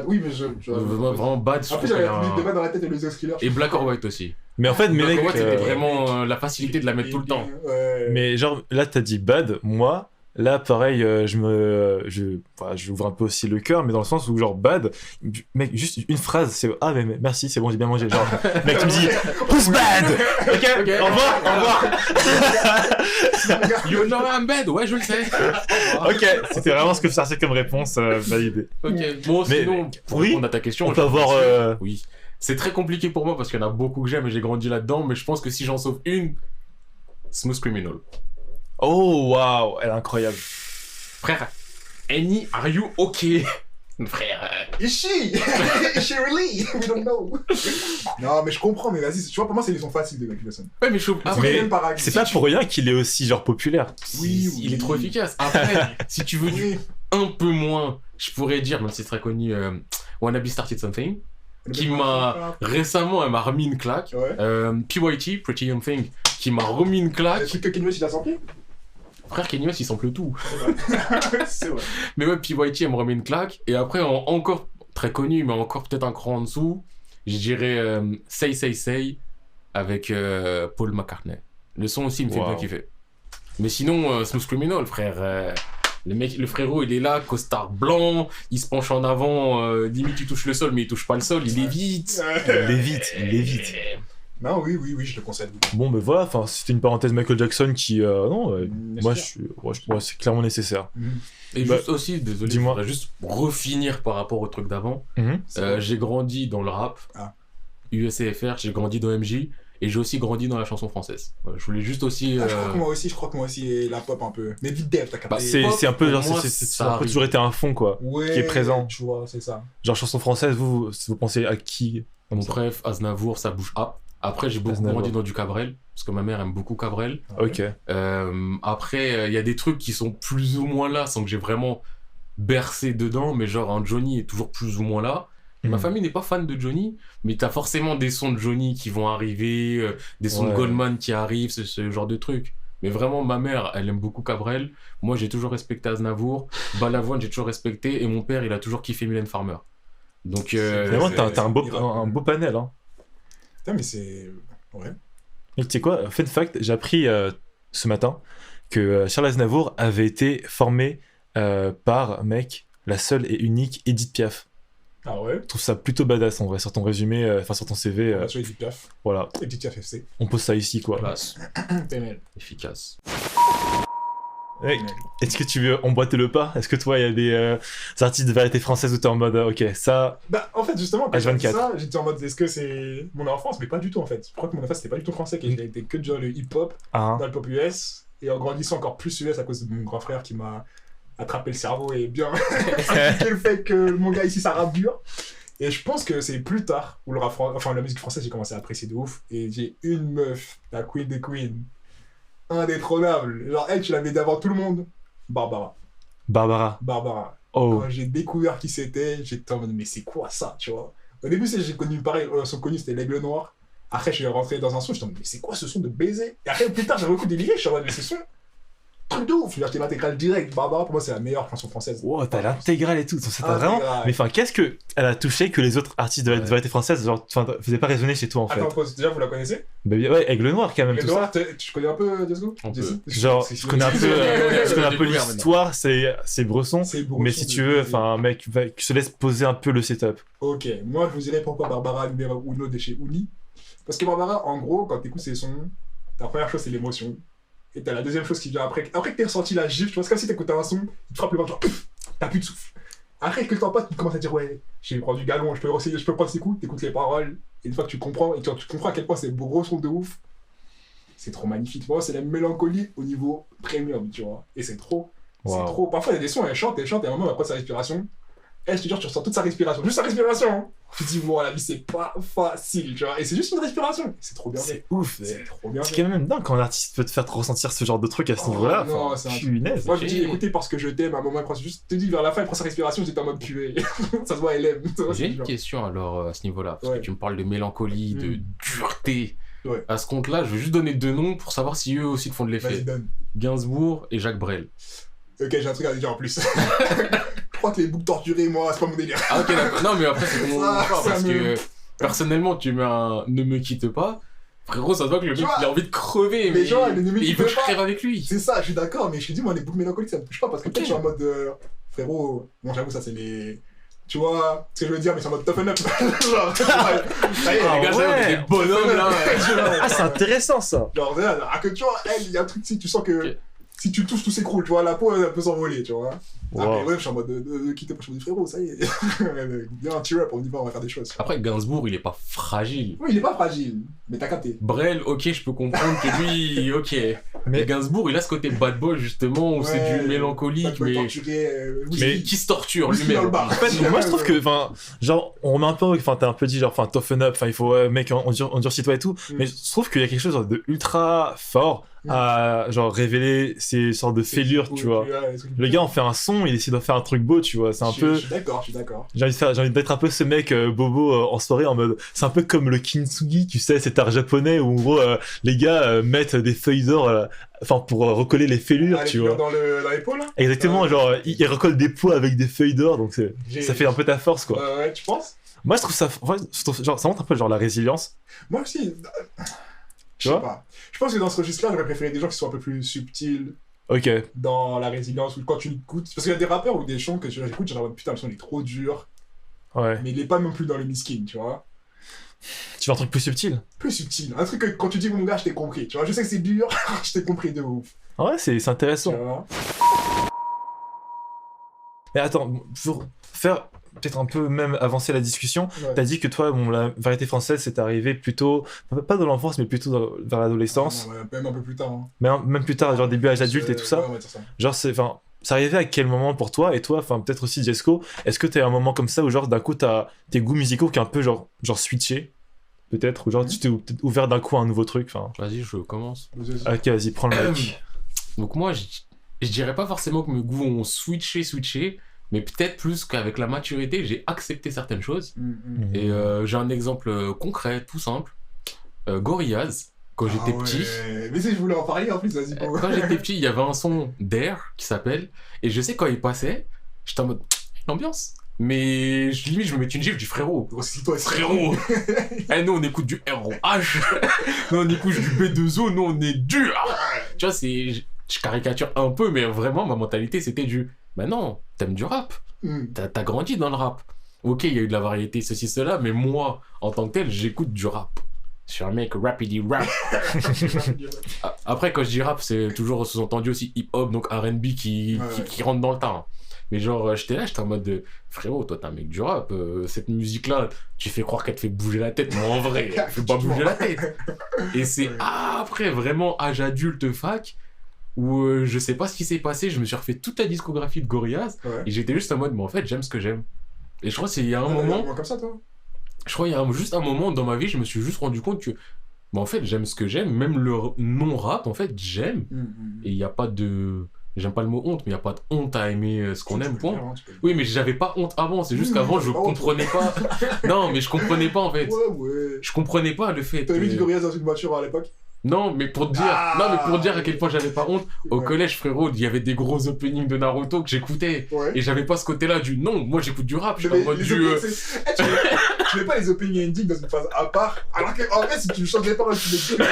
Oui, mais je. Vraiment Bad, je Après, trouve j'avais qu'elle a la musique de un- Bad dans la tête et les autres thrillers. Et Black or White aussi. Mais en fait, mais Black mec. or White, c'était vraiment la facilité de la mettre tout le temps. Ouais. Mais genre, là, t'as dit bad. Moi, là, pareil, j'ouvre un peu aussi le cœur, mais dans le sens où, genre, bad, mec, juste une phrase, c'est ah, mais merci, c'est bon, j'ai bien mangé. Genre, mec, tu me dis, who's bad? Ok, Ok. au revoir. You know I'm bad, ouais, je le sais. Ok, c'était vraiment ce que je cherchais comme réponse, validée. Ok, bon, Mais- sinon, pour oui, répondre à ta question, On peut avoir. Oui. C'est très compliqué pour moi parce qu'il y en a beaucoup que j'aime et j'ai grandi là-dedans, mais je pense que si j'en sauve une, Smooth Criminal. Oh, waouh, elle est incroyable. Frère, Annie, are you okay? Frère. Is she? Is she really? We don't know. Non, mais je comprends, mais vas-y, tu vois, pour moi, c'est les sons faciles de Michael Jackson. Ouais, mais je Mais Même par c'est pas pour rien qu'il est aussi, genre, populaire. Oui, il oui. est trop efficace. Après, si tu veux du Oui. un peu moins, je pourrais dire, même si c'est très connu, Wanna Be Started Something, qui m'a récemment, elle m'a remis une claque. Ouais. PYT, Pretty Young Thing, qui m'a remis une Le claque. truc que Kanye West il a samplé. Frère, Kanye West, il sample tout. C'est vrai. Mais ouais, PYT, elle me remet une claque. Et après, encore très connu, mais encore peut-être un cran en dessous, je dirais Say Say Say avec Paul McCartney. Le son aussi, il me fait Wow. bien kiffer. Mais sinon, Smooth Criminal, frère. Le frérot, il est là, costard blanc, il se penche en avant, limite il touche le sol, mais il touche pas le sol, il évite. Il est vite. Non, oui, je le concède. Bon, ben voilà, enfin, c'était une parenthèse Michael Jackson qui. Non, Bien moi, sûr. c'est clairement nécessaire. Et Bah, juste aussi, désolé, je dis-moi. voudrais juste refinir par rapport au truc d'avant. J'ai grandi dans le rap, Ah. USCFR, j'ai grandi dans MJ, et j'ai aussi grandi dans la chanson française. Voilà, je voulais juste aussi... Je crois que moi aussi, et la pop un peu. Mais vite dev, t'as capté. Bah, C'est un peu pour genre, moi, c'est ça un peu arrive. toujours été un fond, quoi. Ouais, qui est présent. Tu vois, c'est ça. Genre, chanson française, vous pensez à qui comme ça Bref, Aznavour, ça bouge up. Après, j'ai beaucoup Aznavour. grandi dans du Cabrel, parce que ma mère aime beaucoup Cabrel. Ok. Après, il y a des trucs qui sont plus ou moins là, sans que j'ai vraiment bercé dedans, mais genre un Johnny est toujours plus ou moins là. Ma Mhm. famille n'est pas fan de Johnny, mais t'as forcément des sons de Johnny qui vont arriver, des sons de Ouais. Goldman qui arrivent, ce genre de trucs. Mais vraiment, ma mère, elle aime beaucoup Cabrel. Moi, j'ai toujours respecté Aznavour. Balavoine, j'ai toujours respecté. Et mon père, il a toujours kiffé Mylène Farmer. Donc, Finalement, c'est- t'as un c'est- un beau panel, hein. Putain, mais c'est. Ouais. Et tu sais quoi, fun fact, j'ai appris ce matin que Charles Aznavour avait été formé par, mec, la seule et unique Edith Piaf. Ah ouais. Je trouve ça plutôt badass en vrai, sur ton résumé, enfin sur ton CV. On va sur Edith Piaf. Voilà, Edith Piaf FC. on pose ça ici, quoi. classe, PNL. efficace. Mec, est-ce que tu veux emboîter le pas? Est-ce que toi, il y a des artistes de variété française où t'es en mode, ok, ça. Bah, en fait, justement, quand H24. j'ai dit ça, j'étais en mode, est-ce que c'est mon enfance? Mais pas du tout, en fait. Je crois que mon enfance, c'était pas du tout français, qu'il était que genre le hip-hop, Hein. dans le pop US, et en grandissant encore plus US à cause de mon grand frère qui m'a attrapé le cerveau et bien expliqué le fait que mon gars ici, ça rappe dur. Et je pense que c'est plus tard où le rap la musique française, j'ai commencé à apprécier de ouf. Et j'ai une meuf, la Queen des Queens, indétrônable. Genre, elle, tu l'avais d'avant tout le monde. Barbara. Barbara. Oh. Quand j'ai découvert qui c'était, j'étais en mode, mais c'est quoi ça, tu vois? Au début, j'ai connu pareil, son connu, c'était l'Aigle Noir. Après, je suis rentré dans un son, j'étais en mode, mais c'est quoi ce son de baiser? Et après, plus tard, j'ai écouté des lyrics, je suis en mode, mais c'est son. Truc de ouf, j'ai acheté l'intégrale direct. Barbara, pour moi, c'est la meilleure chanson française. Wow, t'as l'intégrale et tout. Ça t'a Intégrale. vraiment. Mais enfin, qu'est-ce que elle a touché que les autres artistes de Ouais. variété française, genre, faisaient pas résonner chez toi en fait? Attends, pause, déjà, vous la connaissez? Bah, ouais, Aigle Noir quand même, L'Aigle tout ça. Noir, tu connais un peu, Jesco? Un peu. Jesse? Genre, je connais un peu, Ouais, je connais un peu découvert l'histoire, c'est Bresson. C'est beau, Mais son si de tu veux, baiser. enfin, mec, je te laisse poser un peu le setup. Ok, moi je vous dirais pourquoi Barbara numéro uno de chez Uni. Parce que Barbara, en gros, quand t'écoutes ses sons, ta première chose c'est l'émotion. Et t'as la deuxième chose qui vient après. Après que t'aies ressenti la gifle, tu vois, c'est comme si t'écoutais un son, il te frappe le ventre, genre, pff, t'as plus de souffle. Après que le temps passe, tu commences à dire, ouais, j'ai pris du galon, je peux prendre ses coups, t'écoutes les paroles, et une fois que tu comprends, et tu comprends à quel point c'est beau gros son de ouf, c'est trop magnifique. Pour moi, c'est la mélancolie au niveau premium, tu vois. Et c'est trop. Wow. C'est trop. Parfois, il y a des sons, elle chante, et à un moment, après sa respiration, je te jure, tu ressens toute sa respiration. Juste sa respiration, hein. Tu te dis, bon, la vie, c'est pas facile, tu vois. Et c'est juste une respiration. C'est trop bien. C'est ouf. C'est trop bien. C'est quand même dingue quand un artiste peut te faire ressentir ce genre de truc à ce niveau-là. Non, Enfin, c'est un punaise. Moi, je dis, écoutez, parce que je t'aime, à un moment, il prend juste, te dis, vers la fin, il prend sa respiration, j'étais en mode QA. Ça se voit, elle aime. J'ai une question alors à ce niveau-là, parce Ouais. que tu me parles de mélancolie, de dureté. Ouais. À ce compte-là, je vais juste donner deux noms pour savoir si eux aussi te font de Vas-y, l'effet. donne. Gainsbourg et Jacques Brel. Ok, j'ai un truc à dire en plus. Je crois que les boucles torturées, moi, c'est pas mon délire. Ah ok, d'accord. Non, mais après, c'est comment on Ça, parle, ça parce me- que personnellement, tu mets un Ne me quitte pas. Frérot, ça se voit que le Tu mec vois, il a envie de crever, mais mais genre, le Ne me il quitte veut que je pas. crève avec lui. C'est ça, je suis d'accord, mais je te dis, moi, les boucles mélancoliques, ça me touche pas parce que Ok. peut-être je suis en mode. Frérot, bon, j'avoue, ça, c'est les. Tu vois ce que je veux dire, mais c'est en mode toughen up. Genre, ça y est, Ah Les gars, ça, ouais. on est des bonhommes là. Ah, c'est intéressant ça. Genre, alors que tu vois, elle, il y a un truc, si tu sens que. Ok. Si tu touches, tout s'écroule, tu vois, la peau, elle peut s'envoler, tu vois. Ah, mais Wow. ouais, je suis en mode de quitter pas, je me dis, frérot, ça y est. Viens, cheer up, on y va, on va faire des choses. Après, Gainsbourg, il est pas fragile. Oui, il est pas fragile, mais t'as capté. Brel, ok, je peux comprendre que lui, ok. Mais Mais- Gainsbourg, il a ce côté bad boy justement, où c'est Ouais, du mélancolique, Ça peut mais torturer. Mais- qui se torture Whisky dans le lui-même. bar. En fait, moi je trouve que, enfin, genre, on met un peu, enfin, t'as un peu dit, genre, enfin, toughen up, enfin, il faut, mec, endurcis-toi et tout, mais je trouve qu'il y a quelque chose de ultra fort à, genre, révéler ces sortes de fêlures, tu vois. Le gars, on fait un son, il essaie de faire un truc beau, tu vois, c'est un peu, Je suis d'accord, je suis d'accord. j'ai envie d'être un peu ce mec bobo en soirée en mode, c'est un peu comme le kintsugi, tu sais, cet art japonais où en gros, les gars mettent des feuilles d'or, enfin, pour recoller les fêlures, Ah, les tu couleurs vois. dans l'épaule, là. Exactement, genre, ils recollent des poids avec des feuilles d'or, donc ça fait un peu ta force, quoi. Ouais, tu penses? Moi, je trouve ça, ouais, genre, ça montre un peu genre la résilience. Moi aussi. Tu Je sais vois pas. Je pense que dans ce registre-là, j'aurais préféré des gens qui sont un peu plus subtils Ok. dans la résilience ou quand tu l'écoutes. Parce qu'il y a des rappeurs ou des chants que j'écoute, j'ai putain, le son il est trop dur. Ouais. Mais il est pas non plus dans le miskin, tu vois. Tu veux un truc plus subtil. Plus subtil. Un truc que quand tu dis mon gars, je t'ai compris. Tu vois, je sais que c'est dur, je t'ai compris de ouf. Ah ouais, c'est Tu intéressant. vois. Mais attends, pour faire peut-être un peu même avancer la discussion, Ouais. t'as dit que toi, bon, la variété française, c'est arrivé plutôt, pas dans l'enfance, mais plutôt vers l'adolescence. Ouais, même un peu plus tard. Hein. Mais même plus tard, genre début âge adulte et tout ça. Ouais, on va dire ça. Genre, enfin, c'est arrivé à quel moment pour toi? Et toi, enfin, peut-être aussi Jesco, est-ce que t'as un moment comme ça où, genre, d'un coup, t'as tes goûts musicaux qui ont un peu, genre switché? Peut-être? Ou genre, tu t'es peut-être ouvert d'un coup à un nouveau truc? Enfin, Vas-y, je commence. ok, vas-y, prends le mic. Donc moi, je dirais pas forcément que mes goûts ont switché, mais peut-être plus qu'avec la maturité, j'ai accepté certaines choses. Et j'ai un exemple concret, tout simple. Gorillaz, quand j'étais petit. Mais si je voulais en parler en plus, vas-y. Pour... Quand j'étais petit, il y avait un son d'Air qui s'appelle. Et je sais quand il passait, j'étais en mode l'ambiance. Mais limite, je me mettais une gifle, je dis frérot. Toi, Frérot Eh, nous on écoute du ROH, nous on écoute du B2O, nous on est dur. Tu vois, je caricature un peu, mais vraiment ma mentalité c'était bah non, t'aimes du rap, t'as grandi dans le rap. Ok, il y a eu de la variété, ceci, cela, mais moi, en tant que tel, j'écoute du rap. Je suis un mec rapidly rap. Après, quand je dis rap, c'est toujours sous-entendu aussi hip-hop, donc R&B qui rentre dans le temps. Mais genre, j'étais en mode de frérot, toi t'es un mec du rap, cette musique-là, tu fais croire qu'elle te fait bouger la tête, mais en vrai, elle fait pas bouger la tête. Et c'est après, vraiment, âge adulte fac, où je sais pas ce qui s'est passé, je me suis refait toute la discographie de Gorillaz, et j'étais juste en mode, mais en fait, j'aime ce que j'aime. Et je crois qu'il y a un moment. Comme ça, toi. Je crois qu'il y a juste un moment dans ma vie, je me suis juste rendu compte que, bah, en fait, j'aime ce que j'aime, même le non-rap, en fait, j'aime. Et il n'y a pas de. J'aime pas le mot honte, mais il n'y a pas de honte à aimer ce qu'on aime, point. Oui, mais j'avais pas honte avant, c'est juste qu'avant, je comprenais pas. Non, mais je comprenais pas, en fait. Ouais. Je comprenais pas le fait. T'avais mis du Gorillaz dans une voiture à l'époque? Non, mais pour te dire, à quel point j'avais pas honte, au collège, frérot, il y avait des gros openings de Naruto que j'écoutais. Et j'avais pas ce côté-là du non, moi j'écoute du rap, je suis en mode du. Tu mets pas les openings ending dans une phase à part, alors qu'en vrai, si tu changes les paroles, tu les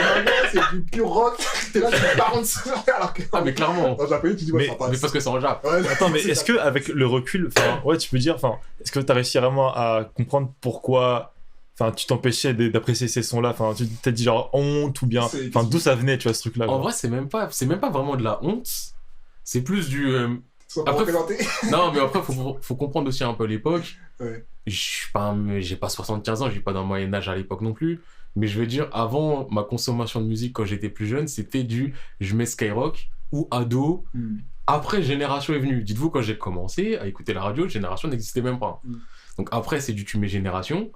c'est du pur rock, t'es là, tu bounce. Alors que. Ah, mais clairement. En japonais, tu dis, ouais, ça passe. Mais parce que c'est en Jap. Attends, mais est-ce que avec le recul, enfin, ouais, tu peux dire, enfin, est-ce que t'as réussi vraiment à comprendre pourquoi enfin, tu t'empêchais d'apprécier ces sons-là. Enfin, tu t'as dit genre honte ou bien. C'est- Enfin, d'où ça venait, tu vois, ce truc-là. En quoi. vrai, c'est même pas vraiment de la honte. C'est plus du. Sans pas Après, représenter. Non, mais après, faut comprendre aussi un peu l'époque. Ouais. J'ai pas 75 ans, j'ai pas dans le Moyen-Âge à l'époque non plus. Mais je veux dire, avant, ma consommation de musique quand j'étais plus jeune, c'était je mets Skyrock ou Ado. Après, Génération est venue. Dites-vous, quand j'ai commencé à écouter la radio, Génération n'existait même pas. Donc après, c'est tu mets Génération.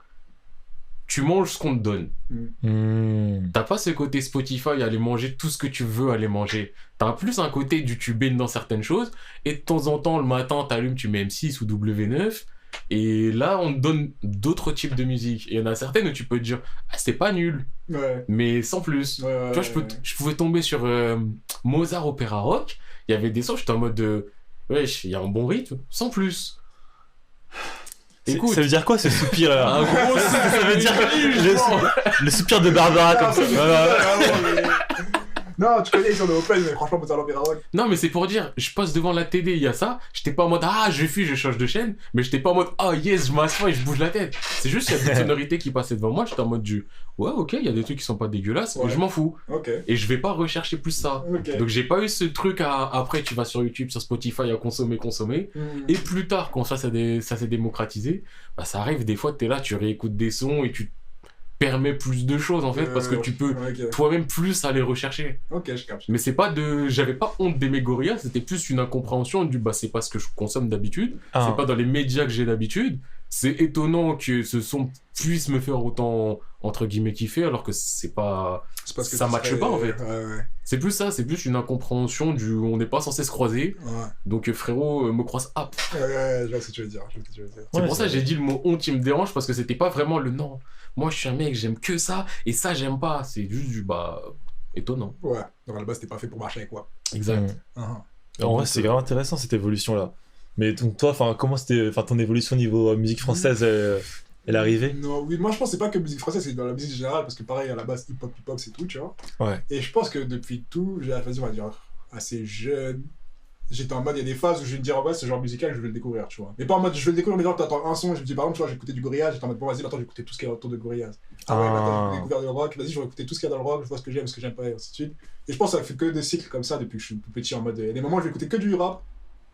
Tu manges ce qu'on te donne. T'as pas ce côté Spotify, aller manger tout ce que tu veux aller manger. T'as plus un côté tu baignes dans certaines choses. Et de temps en temps, le matin, t'allumes, tu mets M6 ou W9. Et là, on te donne d'autres types de musique. Et il y en a certaines où tu peux te dire, ah, c'est pas nul, Ouais. mais sans plus. Ouais, Tu vois, je pouvais tomber sur Mozart Opéra Rock. Il y avait des sons, j'étais en mode de, wesh, il y a un bon rythme, sans plus. Écoute, Ça veut dire quoi ce soupir là un gros Ça veut dire le soupir de Barbara comme ça. Non, tu connais, ils sont de Open, mais franchement, Mozart l'Opéra Rock. Non, mais c'est pour dire, je passe devant la télé, il y a ça. J'étais pas en mode, ah, je fuis, je change de chaîne. Mais j'étais pas en mode, ah, yes, je m'assois et je bouge la tête. C'est juste, il y a des sonorités qui passaient devant moi. J'étais en mode ouais, ok, il y a des trucs qui sont pas dégueulasses, Ouais. mais je m'en fous. Ok. Et je vais pas rechercher plus ça. Ok. Donc j'ai pas eu ce truc après, tu vas sur YouTube, sur Spotify à consommer. Et plus tard, quand ça s'est démocratisé, bah ça arrive des fois, t'es là, tu réécoutes des sons et tu permets plus de choses en fait, parce que tu peux Ok, toi-même plus aller rechercher. ok, je capte. Mais c'est pas j'avais pas honte d'aimer Gorillaz, c'était plus une incompréhension bah c'est pas ce que je consomme d'habitude, Ah. c'est pas dans les médias que j'ai d'habitude. C'est étonnant que ce son puisse me faire autant entre guillemets kiffer alors que c'est pas C'est parce que ça tu matche serais- pas, en fait. Ouais. c'est plus ça, c'est plus une incompréhension on n'est pas censé se croiser. Ouais. Donc frérot me croise up. Ouais, je vois ce que tu veux dire. C'est Ouais, pour ça que c'est- j'ai dit le mot honte, il me dérange parce que c'était pas vraiment le non. Moi je suis un mec, j'aime que ça et ça j'aime pas. C'est juste étonnant. Ouais. Donc à la base, t'es pas fait pour marcher avec quoi. Exact. En vrai, c'est grave intéressant cette évolution-là. Mais donc, toi, comment c'était ton évolution niveau musique française, elle est arrivée? Non, oui, moi je pense que c'est pas que musique française, c'est dans la musique générale, parce que pareil, à la base, hip-hop, c'est tout, tu vois. Ouais. Et je pense que depuis tout, j'ai on va dire, assez jeune, j'étais en mode, il y a des phases où je vais me dire, ouais, ce genre musical, je vais le découvrir, tu vois. Mais pas en mode, je vais le découvrir, mais genre, t'entends un son, et je me dis, par exemple, tu vois, j'ai écouté du Gorillaz, j'étais en mode, bon, vas-y, maintenant, j'ai écouté tout ce qu'il y a autour de Gorillaz. Ah ouais, maintenant, j'ai découvert le rock, vas-y, je vais écouter tout ce qu'il y a dans le rock, je vois ce que j'aime, ce que j'aime pas, et ainsi de suite. Et je pense que ça fait que des cycles comme ça depuis que je suis tout petit, en mode, il y a des moments où je vais écouter que du rap,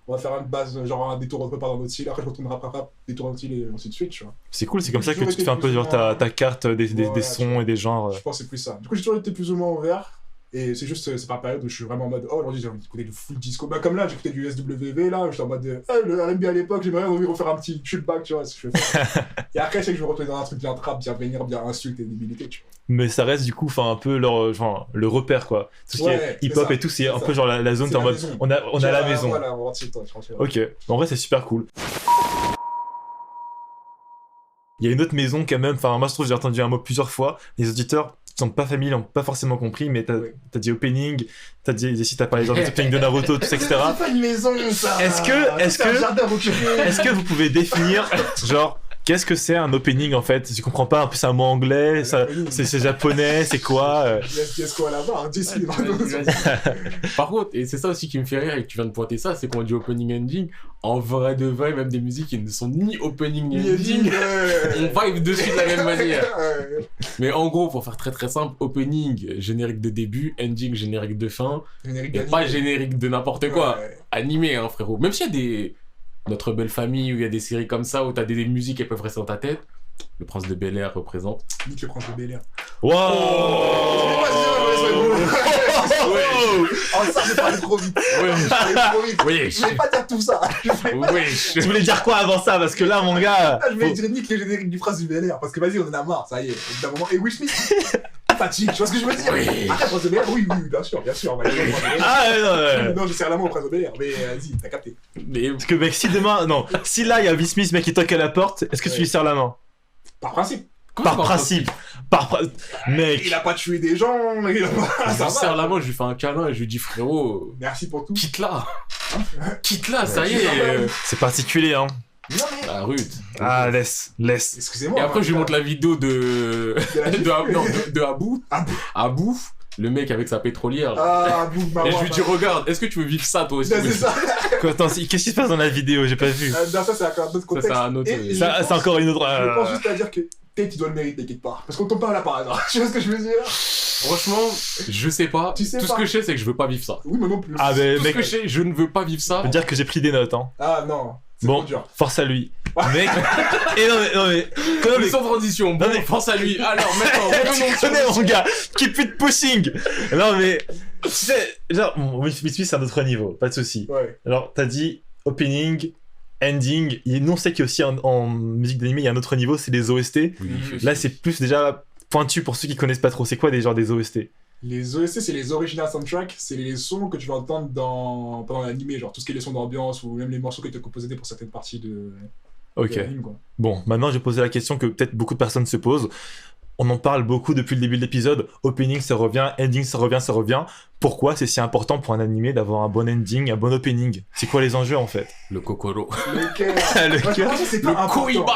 on va faire une base, genre un détour entre par un autre style, après je retourne rap, détour un autre style, et ainsi de suite, tu vois. C'est cool, c'est comme ça que J'ai tu te fais un peu toujours genre été ta carte des Ouais, sons et des genres. Je pense que c'est plus ça. Du coup, j'ai toujours été plus ou moins ouvert. Et c'est juste, c'est par période où je suis vraiment en mode, oh, aujourd'hui j'ai envie d'écouter du full disco. Bah, comme là, j'écoutais du SWV, là, j'étais en mode, le R&B à l'époque, j'aimerais envie de refaire un petit shootback, tu vois, ce que je fais. Et après, je sais que je vais retourner dans un truc bien trap, bien vénère, bien insulte et débilité, tu Mais ça reste du coup un peu le repère quoi. Tout ce qui est Ouais, c'est hip-hop ça, et tout, c'est c'est un ça. peu genre la zone, C'est t'es en la mode maison. on a la maison. Voilà, on rentre chez toi, franchement. Ok, en vrai c'est super cool. Il y a une autre maison quand même, moi je trouve que j'ai entendu un mot plusieurs fois, les auditeurs qui sont pas familiers n'ont pas forcément compris, mais t'as Oui. dit opening, t'as parlé genre de opening de Naruto, tout ça, etc. C'est pas une maison, ça. Est-ce que- C'est un jardin reculé. Est-ce que vous pouvez définir genre qu'est-ce que c'est un opening en fait? Je comprends pas, en plus c'est un mot anglais, c'est japonais, c'est quoi Yes, quoi là-bas, d'ici. Par contre, et c'est ça aussi qui me fait rire et que tu viens de pointer ça, c'est qu'on dit opening ending. En vrai de vrai, même des musiques qui ne sont ni opening ni ending, on vibe dessus de la même manière. Mais en gros, pour faire très très simple, opening, générique de début, ending, générique de fin, Générique et d'anime. pas générique de n'importe quoi. Ouais. Animé, hein, frérot. Même s'il y a Notre Belle Famille, où il y a des séries comme ça, où t'as des musiques qui peuvent rester dans ta tête, le Prince de Bel-Air représente. Nique le prince de Bel-Air. Oh, ça, j'ai parlé trop vite. J'ai parlé trop vite. Oui, Je vais pas dire tout ça. oui. Tu voulais dire quoi avant ça? Parce que là mon gars... Je vais dire nique le générique du prince du Bel-Air. Parce que vas-y, on en a marre, ça y est. Au bout d'un moment. Et Will Smith, fatigue, tu vois ce que je veux dire? Oui. Après, prince de Bel-Air, oui, bien sûr. On va dire le prince de Bel-Air. Ah ouais. Non, je serre la main au prince de Bel-Air. Mais vas-y, t'as capté. Mais Parce que mec, si demain... Non, si là il y a Will Smith mec qui toque à la porte, est-ce que tu lui serres la main? Par principe. Par principe. Mec. Il a pas tué des gens. Il a pas. je Ça lui serre va. la main, je lui fais un câlin et je lui dis frérot, Merci pour tout. quitte-la. Quitte-la, ça y est. C'est particulier hein. Non, mais. Ah, rude. Ah laisse. Excusez-moi. Et après, je lui montre la vidéo de. De la Abou. Abou. Abou, le mec avec sa pétrolière. Ah, boum, Et je lui dis, regarde, est-ce que tu veux vivre ça toi aussi? C'est ça. Quoi, attends, qu'est-ce qui se passe dans la vidéo? J'ai pas vu. Non, ça, c'est encore un autre Ça, contexte. c'est un autre. Et Ça, c'est encore une autre... Je pense juste à dire que peut-être tu dois le mériter quelque part. Parce qu'on tombe pas là par hasard. Tu vois ce que je veux dire? Franchement, je sais pas. Tu sais Tout pas. ce que je sais, c'est que je veux pas vivre ça. Oui, mais non plus. Ah, mais Tout mec, ce que je sais, je ne veux pas vivre je ça. peux dire que j'ai pris des notes, hein. Ah non, c'est Bon, trop dur. force à lui. Mec, et non mais, Mais sans transition, bon, Non, mais- pense à lui. Alors, maintenant, revenons tu sur connais mon gars, keep it pushing. Non mais, tu sais, genre, Will Smith c'est un autre niveau, pas de souci. Ouais. Alors, t'as dit opening, ending, et nous on sait qu'il y a aussi en musique d'anime, il y a un autre niveau, c'est les OST. Oui, Là c'est plus déjà pointu pour ceux qui connaissent pas trop, c'est quoi des OST? Les OST, c'est les original soundtracks, c'est les sons que tu vas entendre pendant l'animé, genre tout ce qui est les sons d'ambiance ou même les morceaux qui étaient composés pour certaines parties de Ok. l'anime, quoi. Bon, maintenant je vais poser la question que peut-être beaucoup de personnes se posent. On en parle beaucoup depuis le début de l'épisode. Opening, ça revient. Ending, ça revient. Pourquoi c'est si important pour un animé d'avoir un bon ending, un bon opening? C'est quoi les enjeux en fait? Le Kokoro. Le cœur. Le Moi, cœur. franchement, c'est pas Le important. Koiba.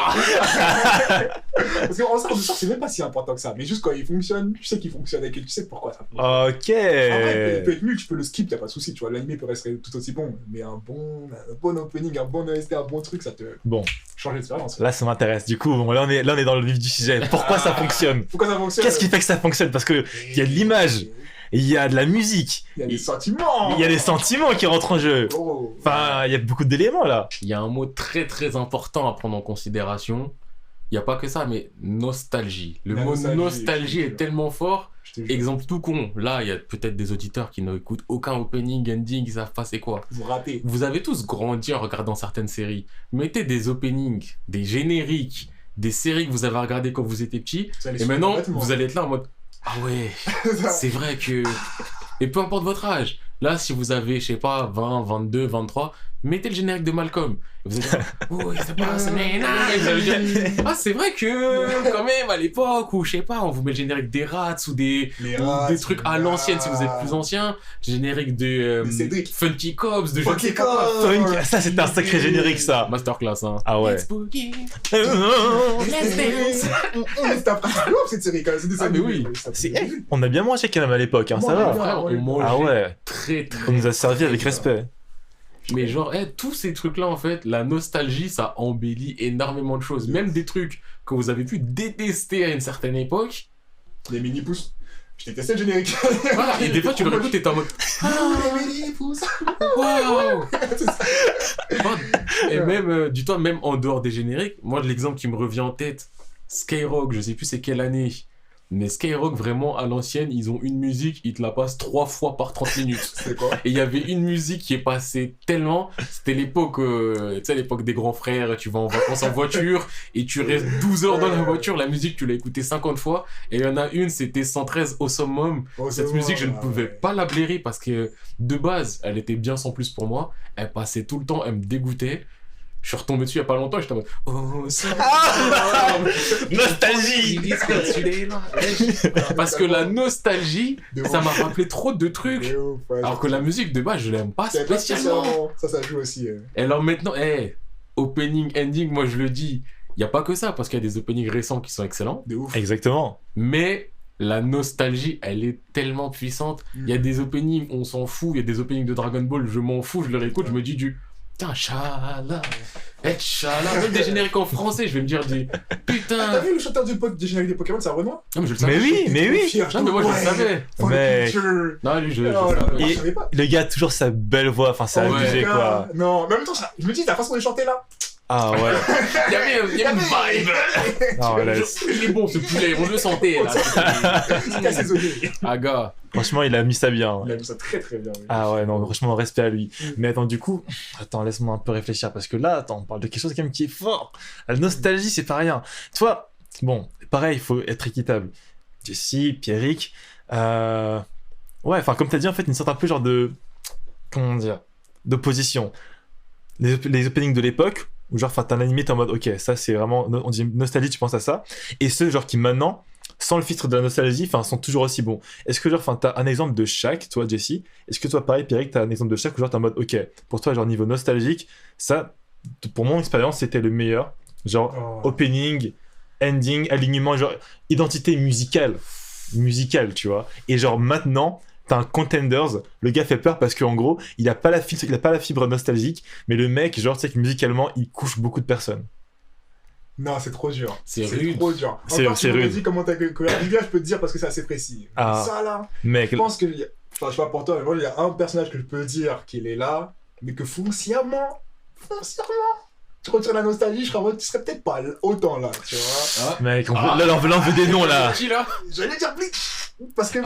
Parce qu'en sort de ça, c'est même pas si important que ça. Mais juste quand il fonctionne, tu sais qu'il fonctionne et que tu sais pourquoi ça fonctionne. Ok. Après, il peut être nul, tu peux le skip, y'a pas de souci, tu vois. L'animé peut rester tout aussi bon. Mais un bon opening, un bon OST, un bon truc, ça te Bon, change l'expérience. là ça m'intéresse. Du coup, bon, là on est dans le vif du sujet. Pourquoi ça fonctionne? Pourquoi ça fonctionne? Qu'est-ce qui fait que ça fonctionne? Parce que il y a de l'image, il y a de la musique, Il y a des sentiments. il y a des sentiments qui rentrent en jeu. Oh. Enfin, il y a beaucoup d'éléments là. Il y a un mot très très important à prendre en considération. Il n'y a pas que ça, mais nostalgie. Le La mot nostalgie, nostalgie je te est jure. tellement fort. Je te jure. Exemple tout con. Là, il y a peut-être des auditeurs qui n'écoutent aucun opening, ending, ils savent pas c'est quoi. Vous ratez. Vous avez tous grandi en regardant certaines séries. Mettez des openings, des génériques, des séries que vous avez regardées quand vous étiez petit. Vous allez Et suivre maintenant, complètement. vous allez être là en mode ah ouais, c'est vrai que. Et peu importe votre âge. Là, si vous avez, je sais pas, 20, 22, 23, mettez le générique de Malcolm. Et vous allez dire, oh, il se passe, mais non. Et vous allez dire, ah, c'est vrai que, quand même, à l'époque, ou je sais pas, on vous met le générique des Rats ou des trucs à l'ancienne si vous êtes plus ancien. Générique de Des Cédric. Funky Cops, de je ne Funky sais pas quoi. Cops. Funk, ça c'était un sacré générique ça. Masterclass, hein. Ah ouais. Let's boogie, C'est let's dance. C'était un principe ouf cette série quand même. C'est des Ah, mais animés, oui. ça- hey, on a bien mangé quand même à l'époque, hein, ça Moi, va. Frère, on mangeait Ah ouais, très très. on nous a servi avec respect. Mais genre, tous ces trucs-là, en fait, la nostalgie, ça embellit énormément de choses. Même des trucs que vous avez pu détester à une certaine époque. Les mini-pouces. Je détestais le générique. Voilà, et des fois, tu le réécoutes et t'es en mode Les mini-pouces. waouh! C'est ça. Et même, dis-toi, même en dehors des génériques, moi, l'exemple qui me revient en tête, Skyrock, je sais plus c'est quelle année. Mais Skyrock, vraiment, à l'ancienne, ils ont une musique, ils te la passent 3 fois par 30 minutes. C'est quoi? Et il y avait une musique qui est passée tellement. C'était l'époque, tu sais, l'époque des grands frères. Tu vas en vacances en voiture et tu restes 12 heures dans la voiture. La musique, tu l'as écoutée 50 fois. Et il y en a une, c'était 113 au summum. Oh, Cette c'est musique, bon, je ne là, pouvais ouais. pas la blairer parce que de base, elle était bien sans plus pour moi. Elle passait tout le temps, elle me dégoûtait. Je suis retombé dessus il y a pas longtemps, j'étais en mode oh, ça Nostalgie. Parce que la nostalgie, De ça ouf. m'a rappelé trop de trucs. De ouf, ouais. Alors que la musique de base, je l'aime pas C'est pas spécialement. Ça joue aussi. Et alors maintenant, opening, ending, moi je le dis, il n'y a pas que ça, parce qu'il y a des openings récents qui sont excellents, De ouf. Exactement. mais la nostalgie, elle est tellement puissante. Il y a des openings, on s'en fout, il y a des openings de Dragon Ball, je m'en fous, je le réécoute, je me dis putain, Chala, Chala, même des génériques en français, je vais me dire T'as putain. vu le chanteur du générique des Pokémon, c'est un Renoir? Non, mais je le savais. Mais oui, mais oui. Non, mais moi je le savais. Mec. Non, lui, je Oh là là, savais. je savais pas. Le gars a toujours sa belle voix, enfin c'est Oh, ouais. abusé quoi. Non, en même temps, je me dis, la façon de chanter là. Ah ouais. Il y avait une vibe. Non, là, Il est bon ce poulet, on le sentait là. C'est assaisonné. Ah gars. franchement, il a mis ça bien. Il a vu ça très très bien. oui. Ah ouais, non, franchement, respect à lui. Mais attends, du coup, attends, laisse-moi un peu réfléchir, parce que là, attends, on parle de quelque chose quand même qui est fort. La nostalgie, c'est pas rien. Toi, bon, pareil, il faut être équitable. Jessie, Pierrick, ouais, enfin, comme t'as dit, en fait, une sorte un peu genre de, comment dire, d'opposition. Les openings de l'époque, où genre, enfin, t'as un animé, t'es en mode, ok, ça, c'est vraiment, on dit nostalgie, tu penses à ça. Et ceux, genre, qui maintenant, sans le filtre de la nostalgie, enfin, sont toujours aussi bons. Est-ce que genre, enfin, t'as un exemple de chaque, toi, Jessie? Est-ce que toi, pareil, Pierrick, t'as un exemple de chaque où genre t'es en mode, ok, pour toi, genre niveau nostalgique, ça, pour mon expérience, c'était le meilleur. Genre, Oh. opening, ending, alignement, genre, identité musicale, tu vois. Et genre, maintenant, t'as un Contenders, le gars fait peur parce qu'en gros, il a pas la fibre nostalgique, mais le mec, genre, tu sais que musicalement, il couche beaucoup de personnes. Non, c'est trop dur. C'est rude. trop dur. C'est Encore, si on me rude. dit comment t'as chorégraphié, je peux te dire parce que c'est assez précis. Ah. Ça, là, Mec, je pense que... Enfin, je sais pas pour toi, mais moi, il y a un personnage que je peux dire qu'il est là, mais que foncièrement, tu retires la nostalgie, je serais en mode, tu serais peut-être pas autant là, tu vois. Ah. mec, là, on veut des noms, là. Qui là? J'allais dire Bleach, parce que...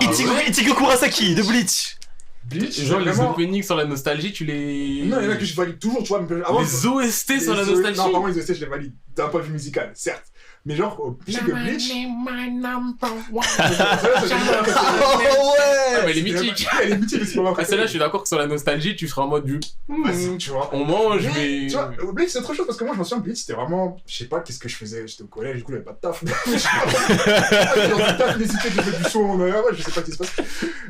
Ichigo Kurosaki, de Bleach. Bleach, Genre les vraiment... openings sur la nostalgie, tu les. Non, il y en a que je valide toujours, tu vois. Mais avant, Les OST sur la les nostalgie. Non, par contre, les OST, je les valide d'un point de vue musical, certes. Mais genre, je sais que Bleach... Ah, mais elle est mythique. Elle est mythique, mais c'est pas ma Ah, celle-là, je suis d'accord que sur la nostalgie, tu seras en mode du. Vas-y, tu vois. On mange, Mais, mais. tu vois, Bleach, c'est autre chose parce que moi, je me souviens, Bleach, c'était vraiment. Je sais pas qu'est-ce que je faisais. J'étais au collège, du coup, il n'y avait pas de taf. J'étais dans une taf, félicité, j'ai fait du son. Je sais pas ce qui se passe.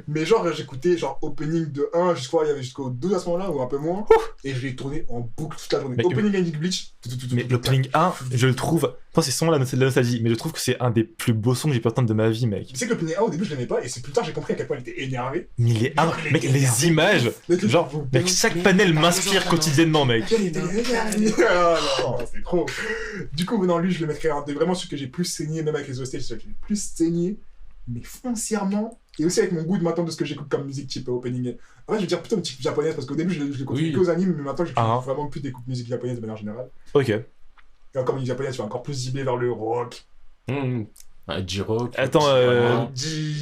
Mais genre, j'écoutais genre opening de 1 jusqu'au. Il y avait jusqu'au 2 à ce moment-là, ou un peu moins. Et je l'ai tourné en boucle toute la journée. Mais- Opening ending Bleach. Mais l'opening 1, je le trouve. Je pense que c'est son la nostalgie, mais je trouve que c'est un des plus beaux sons que j'ai pu entendre de ma vie, mec. Tu sais que l'opening 1, au début, je l'aimais pas. Et c'est plus tard, j'ai compris à quel point il était énervé. Mais il est mec, les images, genre, mec, chaque panel m'inspire quotidiennement, mec. Quel était énervé. Ah non, c'est trop. Du coup, non, lui, je le mettrais un des vraiment celui que j'ai plus saigné, même avec les OST, c'est celui que j'ai plus saigné, mais foncièrement. Et aussi avec mon goût de maintenant de ce que j'écoute comme musique type opening. En fait, je veux dire plutôt une musique japonaise parce qu'au début, je l'ai continué Oui. qu'aux animes, mais maintenant, j'ai Ah. vraiment plus d'écoute musique japonaise de manière générale. Ok. Et encore musique japonaise, je suis encore plus ciblé vers le rock. J-Rock. Attends,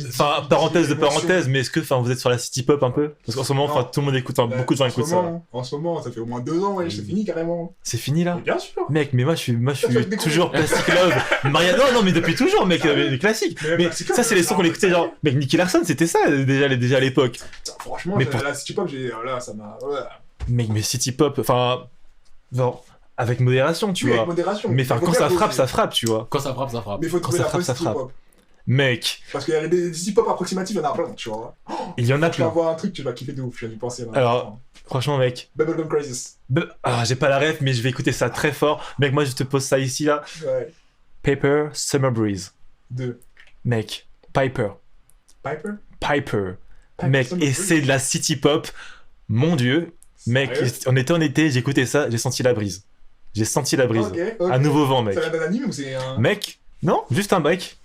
enfin, parenthèse de parenthèse, mais est-ce que vous êtes sur la city pop un peu? Parce qu'en ce moment, Non. tout le monde écoute, beaucoup de gens écoutent ça. En ce moment, ça fait au moins 2 ans, ouais, c'est fini carrément. C'est fini là? Mais bien sûr. Mec, mais moi je suis fait des toujours Plastic Love. Non, mais depuis toujours, mec, les classiques. Mais Mais Plastic ça, Love, c'est les sons qu'on écoutait, genre, mec, Nicky Larson, c'était ça déjà à l'époque. Franchement, Mais là, si tu pop, là, ça m'a. Ouais. Mec, mais city pop, enfin, genre, avec modération, tu Oui, vois. avec modération. Mais enfin, Faut quand bien ça frappe, doser. ça frappe, tu vois. Quand ça frappe, ça frappe. Mais il faut Quand trouver ça la frappe, bonne ça city frappe. pop. Mec, Parce qu'il y a des city pop approximatifs, il y en a plein, tu vois. il y en a Tu vas plein. voir un truc, tu vas kiffer de ouf, je viens d'y penser. Là. Alors, franchement, mec, Bubblegum Crisis. j'ai pas la ref, mais je vais écouter ça très fort. Mec, moi, je te pose ça ici, là. Ouais. Paper, Summer Breeze. 2. Mec, Piper. Piper. Piper. Piper, Mec, Summer et Breeze. c'est de la city pop. Mon dieu. Mec, Sérieux on était en été, j'écoutais ça, j'ai senti la brise. J'ai senti la brise. Ok. Un nouveau vent, mec. Ça vient d'un anime ou c'est un. Mec, non, juste un break.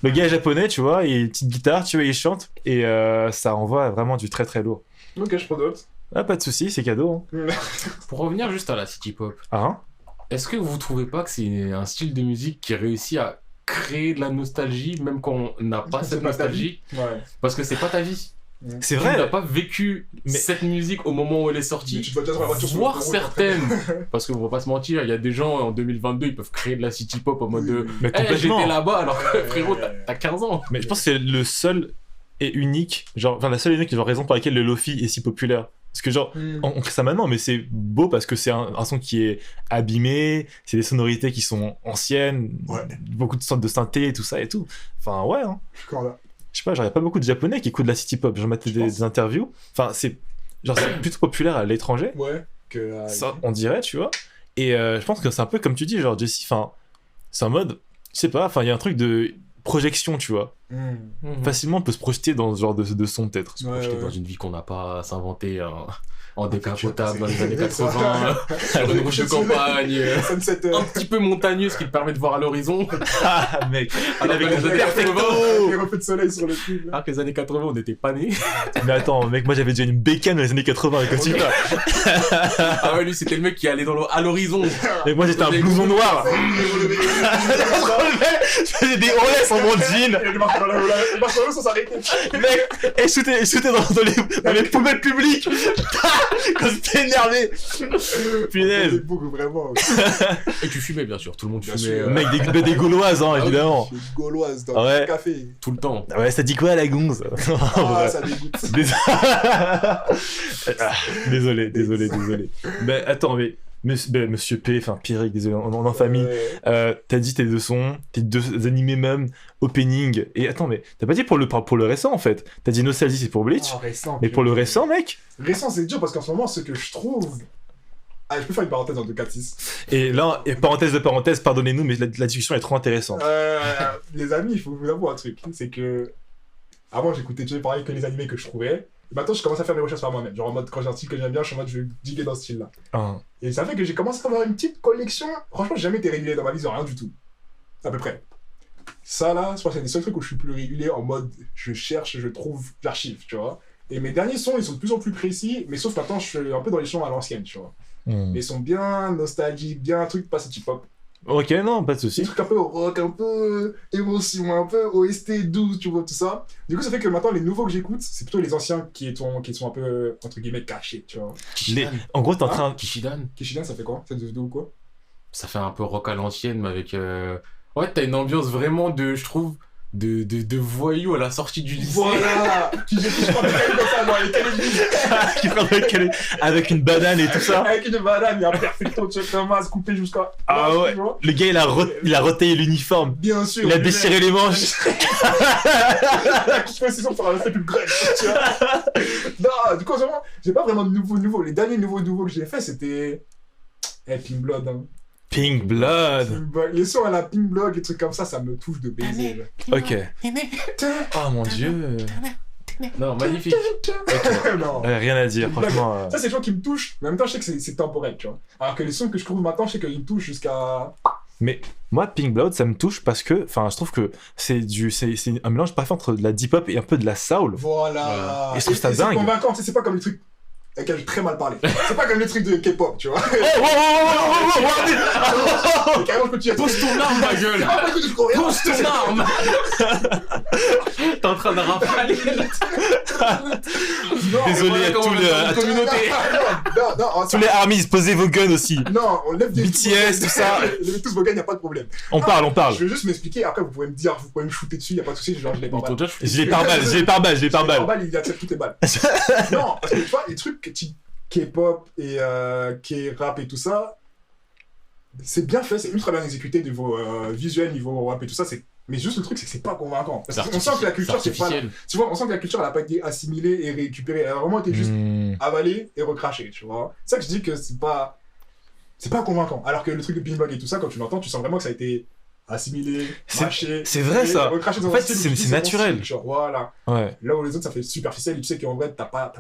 Le gars est japonais, tu vois, et une petite guitare, tu vois, il chante, et ça envoie vraiment du très très lourd. Ok, je prends d'autres. Ah, pas de soucis, c'est cadeau. Hein. Pour revenir juste à la city pop, Ah, hein. est-ce que vous trouvez pas que c'est un style de musique qui réussit à créer de la nostalgie, même quand on n'a pas C'est cette pas ta nostalgie? Ouais. Parce que c'est pas ta vie. C'est Tu n'as vrai. pas vécu Mais- cette musique au moment où elle est Mais sortie. tu te vois déjà sur la voiture sur Voire l'autoroute, certaines, parce qu'on va pas se mentir, il y a des gens en 2022, ils peuvent créer de la city pop en mode de Mais hey, complètement. j'étais là-bas alors que Ouais, frérot, ouais, ouais. t'as 15 ans. Mais je pense que c'est le seul et unique, genre, enfin, la seule et unique genre, raison pour laquelle le Lofi est si populaire. Parce que, genre, Hmm. on crée ça maintenant, mais c'est beau parce que c'est un son qui est abîmé, c'est des sonorités qui sont anciennes, Ouais. beaucoup de sortes de synthé et tout ça et tout. Enfin, ouais, hein. Je suis encore là. Je sais pas, genre, y a pas beaucoup de japonais qui écoutent de la city pop. J'en mettais Je pense. des interviews. Enfin, c'est plutôt populaire à l'étranger. Ouais. Que. Ça, on dirait, tu vois. Et je pense que c'est un peu comme tu dis, genre, Jessie, enfin, c'est en mode, je sais pas, enfin, il y a un truc de projection, tu vois. Hmm. Facilement, on peut se projeter dans ce genre de son, peut-être. Se projeter ouais. dans une vie qu'on n'a pas à s'inventer en que décapotable dans c'est- les années c'est 80, sur une route de campagne, Sunset. un petit peu montagneuse qui te permet de voir à l'horizon. Ah, mec, Alors avec que mon les années perfecto. 80, Les reflets de soleil sur le truc. là. alors que les années 80, on n'était pas nés. Mais attends, mec, moi j'avais déjà une bécane dans les années 80, avec tu pas. Ah ouais, lui, c'était le mec qui allait à l'horizon. Et moi j'étais un blouson noir. Je faisais des OS en mon jean. Il marche dans l'eau sans s'arrêter. Mec, et shooter dans les poubelles publiques. Quand j'étais énervé. Punaise. C'est beaucoup, vraiment. Et tu fumais, bien sûr. Tout le monde Bien fumait sûr. Mec, des Gauloises, hein, oui. évidemment. Je suis gauloise dans Ah ouais. le café. tout le temps. Ah ouais, ça dit quoi la gonze? Ah, ça dégoûte. Désolé. Mais attends, mais Monsieur P, enfin Pierrick, désolé, on est en famille. T'as dit tes deux sons, tes deux animés même, opening. Et attends, mais t'as pas dit pour le récent en fait. T'as dit Nostalgie, c'est pour Bleach. Ah, récent. Mais pour le récent, mec. Récent, c'est dur parce qu'en ce moment, ce que je trouve. Ah, je peux faire une parenthèse en 2-4-6. Et là, et parenthèse de parenthèse, pardonnez-nous, mais la discussion est trop intéressante. Les amis, il faut vous avouer un truc. C'est que. Avant, j'écoutais déjà pareil que les animés que je trouvais. Et maintenant, je commence à faire mes recherches par moi-même. Genre en mode, quand j'ai un style que j'aime bien, je suis en mode, je vais diguer dans ce style-là. Hein. Et ça fait que j'ai commencé à avoir une petite collection. Franchement, j'ai jamais été régulier dans ma vie, rien du tout. À peu près. Ça là, je pense que c'est les seuls trucs où je suis plus régulier en mode, je cherche, je trouve, j'archive, tu vois. Et mes derniers sons, ils sont de plus en plus précis, mais sauf maintenant, je suis un peu dans les sons à l'ancienne, tu vois. Mais ils sont bien nostalgiques, bien un truc, pas ce hip-hop. Ok, non, pas de Des soucis. trucs un peu rock, un peu émotion, un peu OST douce, tu vois, tout ça. Du coup, ça fait que maintenant, les nouveaux que j'écoute, c'est plutôt les anciens qui sont un peu, entre guillemets, cachés, tu vois. Kishidan. En gros, t'es en train... Kishidan. Kishidan, ça fait quoi? C'est de ou quoi? Ça fait un peu rock à l'ancienne, mais avec... Ouais, t'as une ambiance vraiment de, je trouve, de voyous à la sortie du lycée. Voilà! Qui prends des cailloux comme ça, moi, les cailloux. qui parle avec une banane et tout ça. Avec une banane, il y a un perfecto de Thomas coupé jusqu'à. Ah ouais. Le gars, il a retaillé l'uniforme. Bien sûr. Il a déchiré les manches. La précision pour rester plus grêle, tu vois. Non, du coup, vraiment, j'ai pas vraiment de nouveaux. Les derniers nouveaux que j'ai fait, c'était. Pink Blood. Hein. Pink Blood. Les sons à la Pink Blood, les trucs comme ça me touche de baiser. Genre. Ok. Oh mon dieu. Non, magnifique. Non. Rien à dire, franchement. Ça, c'est des gens qui me touchent, mais en même temps, je sais que c'est temporel, tu vois. Alors que les sons que je trouve maintenant, je sais qu'ils me touchent jusqu'à. Mais moi, Pink Blood, ça me touche parce que, enfin, je trouve que c'est un mélange parfait entre de la deep-hop et un peu de la soul. Voilà. Et je trouve ça dingue. C'est convaincant, tu sais, c'est pas comme les trucs avec lesquels j'ai très mal parlé. C'est pas comme les trucs de K-pop, tu vois. Carrément, je continue à Pose ton arme, ma gueule. Pose ton arme. T'es en train de rafaler. Désolé à tous les communauté. Non, tous les armies, posez vos guns aussi. Non, on lève des BTS, tout ça. Levez tous vos guns, y a pas de problème. On parle. Je vais juste m'expliquer, après vous pouvez me dire, vous pouvez me shooter dessus, y a pas de soucis, genre je l'ai pas mal. Je l'ai par balle. Il accepte toutes les balles. Non, parce que tu vois, les trucs K-pop et K-rap et tout ça, c'est bien fait, c'est ultra bien exécuté niveau visuel, niveau rap et tout ça, mais juste le truc, c'est que c'est pas convaincant. Parce qu'on sent que la culture, c'est pas là. Tu vois, on sent que la culture, elle a pas été assimilée et récupérée, elle a vraiment été juste avalée et recrachée, tu vois. C'est ça que je dis que c'est pas convaincant. Alors que le truc de Pink Blood et tout ça, quand tu l'entends, tu sens vraiment que ça a été assimilé, mâché. C'est vrai ça. En fait, c'est naturel. Style, genre, voilà. Ouais. Là où les autres, ça fait superficiel, et tu sais qu'en vrai, t'as pas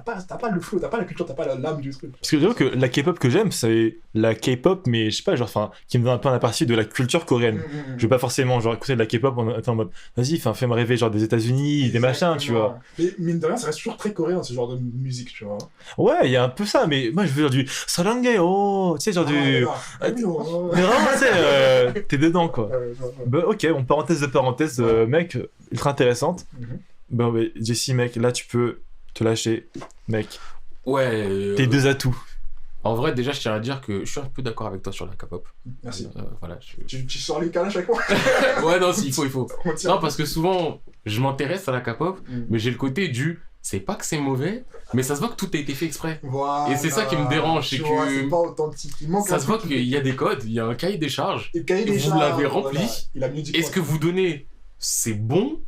le flow, t'as pas la culture, t'as pas l'âme du truc. Parce que j'avoue que la K-pop que j'aime, c'est la K-pop, mais je sais pas, genre, enfin, qui me donne un peu un aperçu de la culture coréenne. Je vais pas forcément, genre, écouter de la K-pop en étant en mode, vas-y, fais-moi rêver, genre, des États-Unis, des machins, tu vois. Mais mine de rien, ça reste toujours très coréen, ce genre de musique, tu vois. Ouais, il y a un peu ça, mais moi, je veux dire du Sarangeo, tu sais, genre du. Mais vraiment, tu sais, t'es dedans, quoi. Bah, ok, bon, parenthèse, mec, ultra intéressante. Bon, mais Jesse, mec, là, tu peux te lâcher, mec. Ouais. Tes deux atouts. En vrai, déjà, je tiens à dire que je suis un peu d'accord avec toi sur la K-pop. Merci. Voilà, tu sors les calages avec moi. Ouais, non, si, il faut. Non, parce que souvent, je m'intéresse à la K-pop, mais j'ai le côté du... C'est pas que c'est mauvais, mais ça se voit que tout a été fait exprès. Voilà. Et c'est ça qui me dérange, c'est que... c'est pas authentique. Il manque ça se voit qu'il y a des codes, il y a un cahier des charges, et vous l'avez rempli. Voilà. Et ce que vous donnez, c'est bon,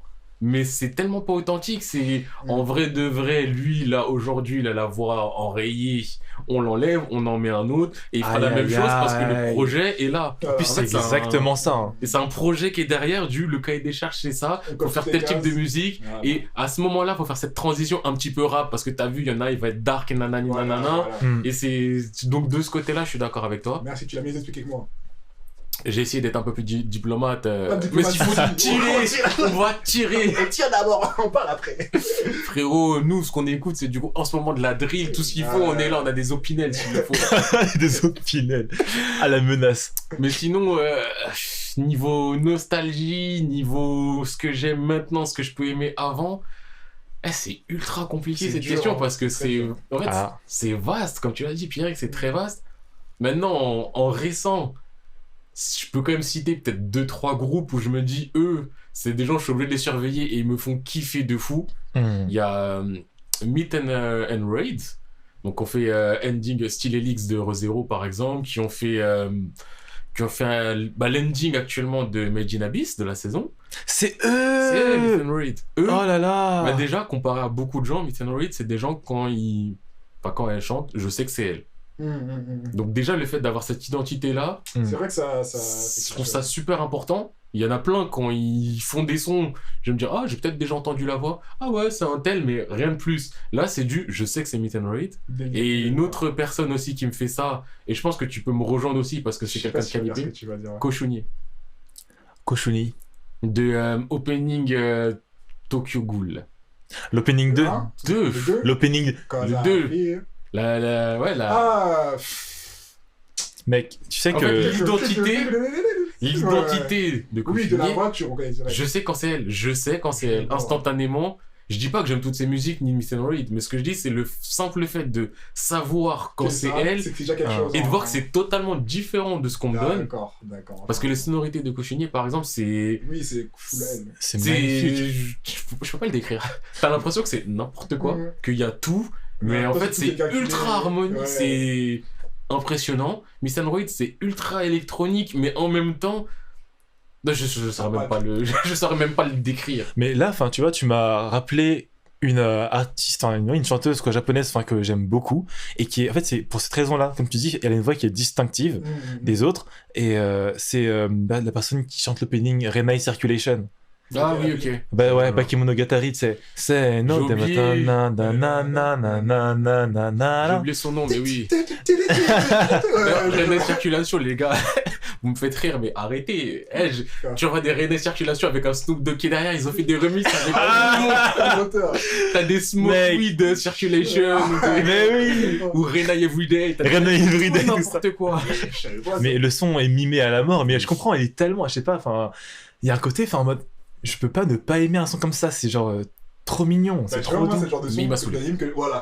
mais c'est tellement pas authentique. C'est en vrai de vrai, lui, là, aujourd'hui, il a la voix enrayée, on l'enlève, on en met un autre, et il fera la même chose parce que le projet est là. En plus, c'est exactement ça. Hein. Et c'est un projet qui est derrière le cahier des charges, c'est ça. Faut faire tel type de musique. Voilà. Et à ce moment-là, faut faire cette transition un petit peu rap parce que t'as vu, il y en a, il va être dark et nanani nanana. Voilà. Et c'est donc de ce côté-là, je suis d'accord avec toi. Merci, tu l'as mieux expliqué que moi. J'ai essayé d'être un peu plus diplomate. Mais s'il faut tirer, on va tirer. On tire d'abord, on parle après. Frérot, nous, ce qu'on écoute, c'est du coup en ce moment de la drill, tout ce qu'il faut. On est là, on a des opinels s'il le faut. Des opinels. À la menace. Mais sinon, niveau nostalgie, niveau ce que j'aime maintenant, ce que je peux aimer avant, c'est ultra compliqué cette question parce que c'est. En fait, c'est vaste, comme tu l'as dit, Pierre, c'est très vaste. Maintenant, en récent. Je peux quand même citer peut-être 2-3 groupes où je me dis, eux, c'est des gens, je suis obligé de les surveiller et ils me font kiffer de fou. Il y a Meet and Raid, donc on fait ending Style Helix de ReZero par exemple, qui ont fait l'ending actuellement de Made in Abyss de la saison. C'est eux. C'est Meet and Raid. Eux, oh là là. Bah déjà, comparé à beaucoup de gens, Meet and Raid, c'est des gens quand elles chantent, je sais que c'est elles. Donc déjà le fait d'avoir cette identité là c'est vrai que ça je trouve ça super important Il y en a plein, quand ils font des sons, je vais me dire, ah, j'ai peut-être déjà entendu la voix. Ah ouais, c'est un tel, mais rien de plus. Là, c'est je sais que c'est Meet and Rate. Et une autre personne aussi qui me fait ça, et je pense que tu peux me rejoindre aussi parce que c'est quelqu'un de qualité, Cochonnier. Cochonnier. De Opening Tokyo Ghoul. L'opening 2. 2. L'opening. Le 2. Ouais, Ah. Mec, tu sais En que. fait, l'identité de Oui, de la Cochonnier, voix, tu reconnais direct. je sais quand c'est elle. Je sais quand c'est elle. Instantanément. Je dis pas que j'aime toutes ses musiques ni Meet and Rate, mais ce que je dis, c'est le simple fait de savoir quand c'est elle C'est déjà quelque chose. et de voir que c'est totalement différent de ce qu'on me donne. D'accord. Parce que les sonorités de Cochonnier, par exemple, c'est. Oui, c'est full elle. C'est magnifique. Je peux pas le décrire. T'as l'impression que c'est n'importe quoi, Ouais. qu'il y a tout, mais en Parce fait, que c'est tout est calculé. ultra harmonique, Ouais. c'est impressionnant. Miss Android, c'est ultra électronique, mais en même temps. Non, je saurais même pas je saurais même pas le décrire. Mais là, enfin, tu vois, tu m'as rappelé une artiste, une chanteuse quoi, japonaise enfin, que j'aime beaucoup et qui est, en fait, c'est pour cette raison-là, comme tu dis, elle a une voix qui est distinctive des autres et c'est la personne qui chante l'opening Renai Circulation. Ah oui, ok. Bah ouais, Bakemonogatari, c'est no J'ai oublié. de na na na na na na na na J'ai na. oublié son nom, mais oui. Ouais, René Circulation, les gars, vous me faites rire, mais arrêtez. Tu vois des René Circulation avec un Snoop Dogg qui est derrière, ils ont fait des remixes avec t'as des Smoke Mec. Weed Circulation, Mais oui. ou Rena Everyday, t'as Renai Everyday, tout ça. n'importe quoi. Mais le son est mimé à la mort, mais je comprends, il est tellement, je sais pas, enfin, il y a un côté, enfin, en mode, je peux pas ne pas aimer un son comme ça, c'est genre trop mignon, c'est trop moi, c'est doux. le genre de Mais il m'a son saoulé.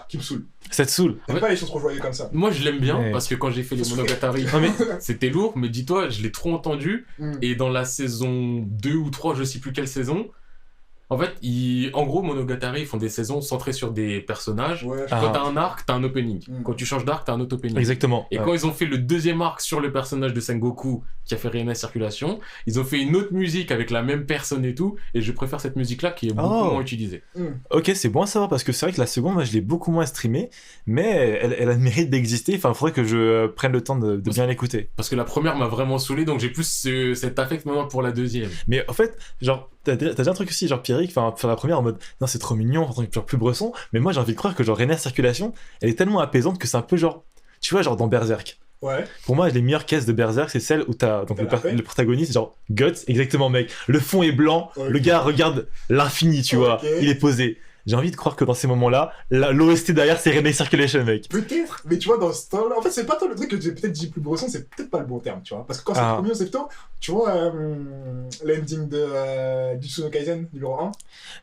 qui me saoule. Ça te saoule. J'aime Ouais. pas les choses trop joyeuses comme ça. Moi, je l'aime bien Ouais. parce que quand j'ai fait les Monogatari, Non mais, c'était lourd, mais dis-toi, je l'ai trop entendu. Et dans la saison 2 ou 3, je sais plus quelle saison, en fait, en gros, Monogatari, ils font des saisons centrées sur des personnages. Ouais, Ah. Quand t'as un arc, t'as un opening. Mm. Quand tu changes d'arc, t'as un autre opening. exactement. Et quand ils ont fait le deuxième arc sur le personnage de Sengoku qui a fait Reina Circulation, ils ont fait une autre musique avec la même personne et tout, et je préfère cette musique-là qui est beaucoup Oh. moins utilisée. Ok, c'est bon à savoir parce que c'est vrai que la seconde, moi, je l'ai beaucoup moins streamée, mais elle a le mérite d'exister. Enfin, il faudrait que je prenne le temps de bien l'écouter. Parce que la première m'a vraiment saoulé, donc j'ai plus cet affect maintenant pour la deuxième. Mais en fait, genre, t'as dit un truc aussi, genre Pierrick, enfin, faire la première en mode, non, c'est trop mignon, genre plus Bresson, mais moi, j'ai envie de croire que genre Reina Circulation, elle est tellement apaisante que c'est un peu genre, tu vois, genre dans Berserk. Ouais. Pour moi, les meilleures caisses de Berserk, c'est celles où t'as donc T'as la paix. le protagoniste, genre Guts, exactement, mec. Le fond est blanc, Ok. le gars regarde l'infini, tu vois, Ok. il est posé. J'ai envie de croire que dans ces moments-là, l'OST derrière, c'est René Circulation, mec. Peut-être, mais tu vois, dans ce temps-là, en fait, c'est pas tant le truc que j'ai peut-être dit plus Bresson, c'est peut-être pas le bon terme, tu vois. Parce que quand c'est Ah. trop mignon, c'est plutôt, tu vois, l'ending de Jujutsu no Kaisen, numéro 1.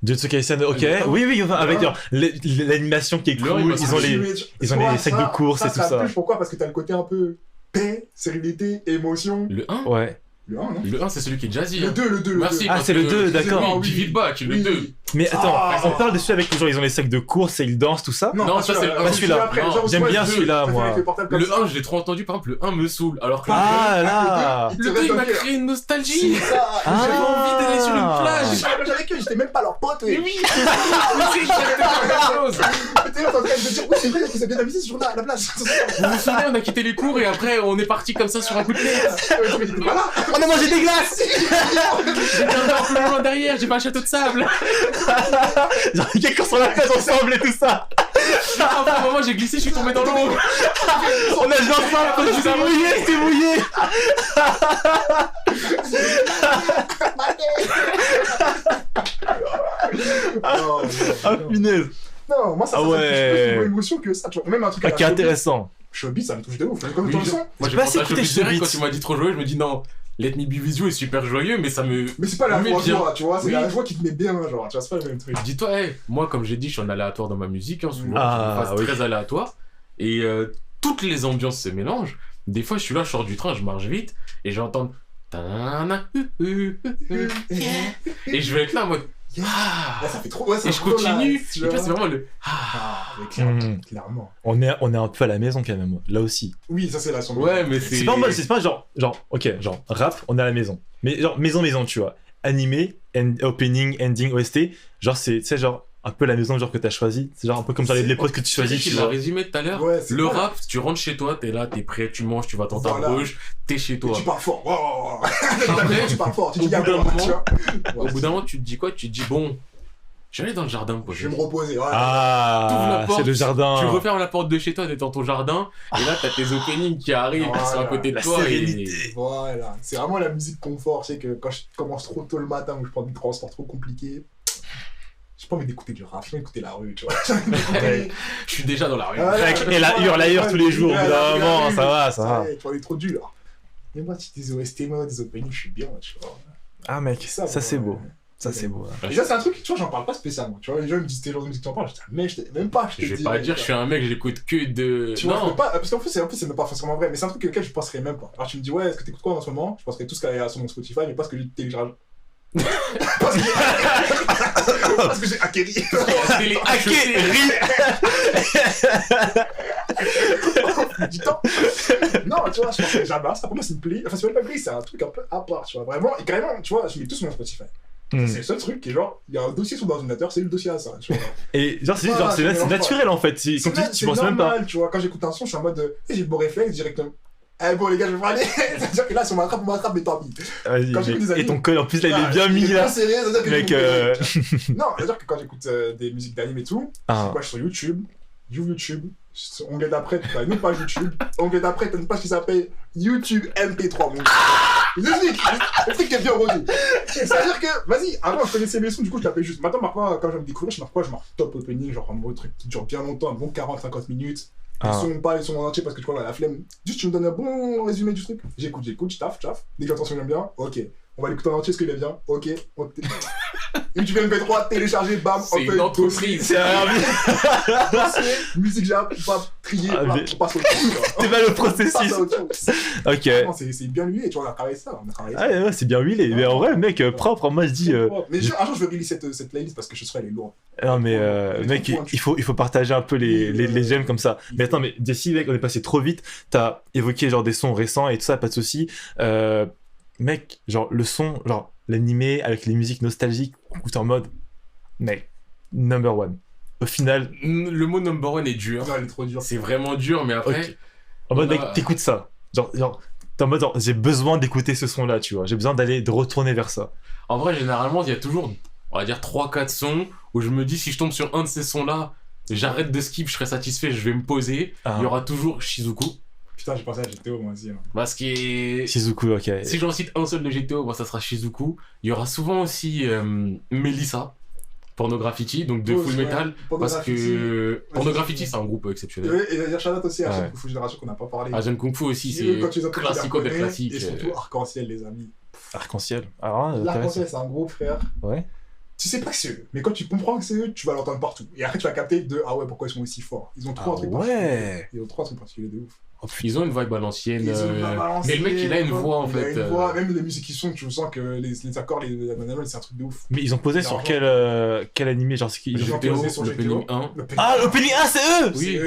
Jutsu Kaisen, ok. Le- Oui, enfin, avec Ah. genre, l'animation qui est Le- cool, il m'a ils ont les sacs de course et tout ça. touche, pourquoi? Parce que t'as le côté un peu paix, sérénité, émotion. Le 1 Ouais. Le 1, non? Le 1, c'est celui qui est jazzy. Le hein. 2, le 2. Merci. Ah, parce c'est le que- 2, d'accord. Oui, Oui. Divide Back, le 2. Mais attends, Ah. on parle de celui avec genre, ils ont les sacs de course et ils dansent, tout ça. Non, pas ça, c'est le- pas celui-là. après, Non, genre, j'aime ouais, bien le deux, celui-là, ça fait moi. avec les portables comme Le ça. 1, je l'ai trop entendu, par exemple, le 1 me saoule. Alors que Ah là. Il le te 2, il m'a reste un créé une C'est nostalgie. ça. Ah. J'avais envie d'aller sur une plage. J'avais que j'étais même pas leur pote, Mais oui. oui, mais c'est exactement la même chose. T'es là en train de me dire, oui, c'est vrai qu'on s'est bien amusé ce jour-là à la place. Vous vous souvenez, on a quitté les cours et après, on est parti comme ça sur un coup de tête. Voilà. On a mangé des glaces. J'étais un peu plus loin derrière, j'ai pas un château de sable. Genre, les gars, quand on la fait ensemble et tout ça. À un moment, j'ai glissé, je suis tombé dans l'eau. On a joué ensemble, c'était mouillé, c'était mouillé. Ah, punaise. Non, moi ça Ah me touche ouais. plus une émotion que ça, tu vois. Même un truc à Ah, la qui est Showbiz. intéressant. Showbiz, ça me touche de ouf. Comme Oui, dans le je- son. Moi, J'ai j'ai pas pensé à assez écouté Showbiz direct Showbiz. quand tu m'as dit trop joyeux, je me dis non, Let Me Be With You est super joyeux, mais ça me. Mais c'est pas la Mais joie, bien. tu vois. C'est Oui. la joie qui te met bien, genre. Tu vois, c'est pas le même truc. Dis-toi, moi, comme j'ai dit, je suis en aléatoire dans ma musique, hein, souvent, Ah, je oui. très aléatoire. Et toutes les ambiances se mélangent. Des fois, je suis là, je sors du train, je marche vite, et je vais entendre. Tana, et je vais être là en mode. Ah. Là, ça fait trop. Ouais, ça Et je fait trop la- continue, tu et puis là, vois. c'est vraiment le. Ah, mais clairement. Hmm. Clairement. On est un peu à la maison quand même, là aussi. Oui, ça c'est la son. Ouais, mais c'est. C'est pas en mode, c'est pas genre, ok, genre, rap, on est à la maison. Mais genre, maison, tu vois. Animé, opening, ending, OST, genre, c'est, tu sais, genre, un peu la maison genre que t'as choisi. C'est genre un peu comme genre les postes que tu choisis. Tu l'as résumé tout à l'heure. Ouais, c'est le ça. rap, tu rentres chez toi, t'es là, t'es prêt, tu manges, tu vas dans ta Voilà. bouche, t'es chez Et toi. tu parles fort. Wow. Après, tu parles fort. Tu au dis, bout d'un tu vois. Au Ouais, bout d'un moment, tu te dis quoi? Tu te dis, bon, je vais aller dans le jardin me je poser. vais me reposer. Ouais. T'ouvres Ah, la porte, c'est le jardin. Tu refermes la porte de chez toi, t'es dans ton jardin, et là, t'as tes openings qui arrivent, qui sont à Voilà. côté de La toi. sérénité. Voilà. C'est vraiment la musique confort. Je sais que quand je commence trop tôt le matin ou je prends des transports trop compliqués, j'ai pas envie d'écouter du rap, j'ai envie d'écouter la rue, tu vois. Je suis déjà dans la rue. Et la hurle tous les jours, au bout d'un moment, ça va, ça va. Tu vois, on est trop dur. Et moi, si des OST, des openings, je suis bien, tu vois. Ah mec, ça c'est beau. Ça Ouais. c'est beau. Et ça, c'est un truc, tu vois, j'en parle pas spécialement. Tu vois, les gens me disent tes genres de musique, tu en parles. Je dis, mais même pas, je te Je vais dis. pas dire que je suis un mec, j'écoute que de. Tu vois, je Non, peux pas, parce qu'en plus, c'est même pas forcément vrai, mais c'est un truc auquel je penserais même pas. Alors, tu me dis, ouais, est-ce que t'écoutes quoi en ce moment? Je penserais tout ce qu'il y a sur mon Spotify, mais pas ce que j'ai téléchargé. parce que j'ai acquéri. c'est les achetés. Du temps. Non, tu vois, je pense que jamais ça. Pour moi, c'est une playlist. Enfin, c'est même pas une playlist, c'est un truc un peu à part, tu vois. Vraiment, et carrément, tu vois, je mets tout sur mon Spotify. Hmm. C'est le seul truc qui est genre, il y a un dossier sur l'ordinateur, c'est le dossier à ça, tu vois. Et genre c'est Voilà, genre, c'est c'est naturel en fait. Comme tu dis, tu penses même pas. normal, tu vois. Quand j'écoute un son, je suis en mode, j'ai le beau réflexe directement. Eh bon, les gars, je vais pas aller. C'est-à-dire que là, si on m'attrape, mais tant pis. Vas-y, Quand j'écoute mec. des amis- Et ton col en plus là il est bien mis Il est là. bien serré, c'est-à-dire que Mec, j'écoute- Non, c'est-à-dire que quand j'écoute des musiques d'anime et tout, Ah. moi, je suis sur YouTube, j'ouvre YouTube, onglet d'après, t'as une autre page YouTube, onglet d'après, t'as une page qui s'appelle YouTube MP3, mon gars. Le truc qui est bien rodé. C'est-à-dire que, vas-y, avant, je connaissais mes sons, du coup, je tapais juste. Maintenant, quand je vais me découvrir, je marque quoi? Je marque top opening, genre un beau truc qui dure bien longtemps, un bon 40-50 minutes. Ah. Ils sont en entier parce que tu vois, la flemme. Juste, tu me donnes un bon résumé du truc. J'écoute, je taf. Dès que j'entends son j'aime bien, ok. On va l'écouter en entier, est-ce qu'il est bien? Ok. YouTube MP3, télécharger, bam, C'est une entreprise. C'est un dossier, musique jap, bam, trier, Ah, bam, mais- on passe au truc. C'est pas le On processus. passe à autre chose. Ok. Non, c'est bien huilé, tu vois, on a travaillé ça. Ah ouais, c'est bien huilé. Mais en vrai, mec, propre. Moi je dis. Mais un jour, je vais release cette playlist parce que je serai, elle est lourde. Non mais Les mec, trucs pointus. il faut partager un peu les Oui, gemmes comme ça. il Mais faut. attends, mais Jessie, mec, on est passé trop vite. T'as évoqué genre des sons récents et tout ça, pas de souci. Mec, genre le son, genre l'animé avec les musiques nostalgiques, où t'es en mode, mec, number one. Au final, Le mot number one est dur. Non, elle est trop dure. C'est vraiment dur, mais après, ok. En mode, on a- mec, t'écoutes ça. Genre t'es en mode, genre, j'ai besoin d'écouter ce son-là, tu vois. J'ai besoin de retourner vers ça. en vrai, généralement, il y a toujours, on va dire, 3-4 sons où je me dis, si je tombe sur un de ces sons-là, j'arrête de skip, je serai satisfait, je vais me poser. Ah. Il y aura toujours Shizuku. Putain, j'ai pensé à GTO, moi aussi. Hein. Parce que Shizuku, ok. si j'en cite un seul de GTO, moi, ça sera Shizuku. Il y aura souvent aussi Melissa, Pornograffiti, donc de Oh, Full ouais. Metal. Parce que Pornograffiti, c'est un groupe exceptionnel. Et d'ailleurs, Charlotte aussi à Ouais. chaque Kung Génération qu'on n'a pas parlé. Ah, Jeune Kung Fu aussi, Qui, eux, c'est quand tu les entends, tu les classico des reconnais, classiques. Et surtout Arc-en-Ciel, les amis. Arc-en-ciel. Alors, là, L'Arc-en-Ciel, c'est un groupe, frère. Ouais. Tu sais pas que c'est eux, mais quand tu comprends que c'est eux, tu vas l'entendre partout. Et après, tu vas capter de ah ouais, pourquoi ils sont aussi forts. Ils ont trois Ah trucs ouais. particuliers. Ils ont trois trucs particuliers de ouf. Ils ont une vibe à l'ancienne. Ils ont pas balancé, Mais le mec, il a une voix en il a fait. une voix, même les musiques qui sont, tu sens que les accords, les manuels, c'est un truc de ouf. Mais ils ont posé sur quel animé, genre c'est qui ils ont- Ils ont GTO, posé sur l'opening GTO. 1. Ah, l'opening, ah, c'est eux! Oui.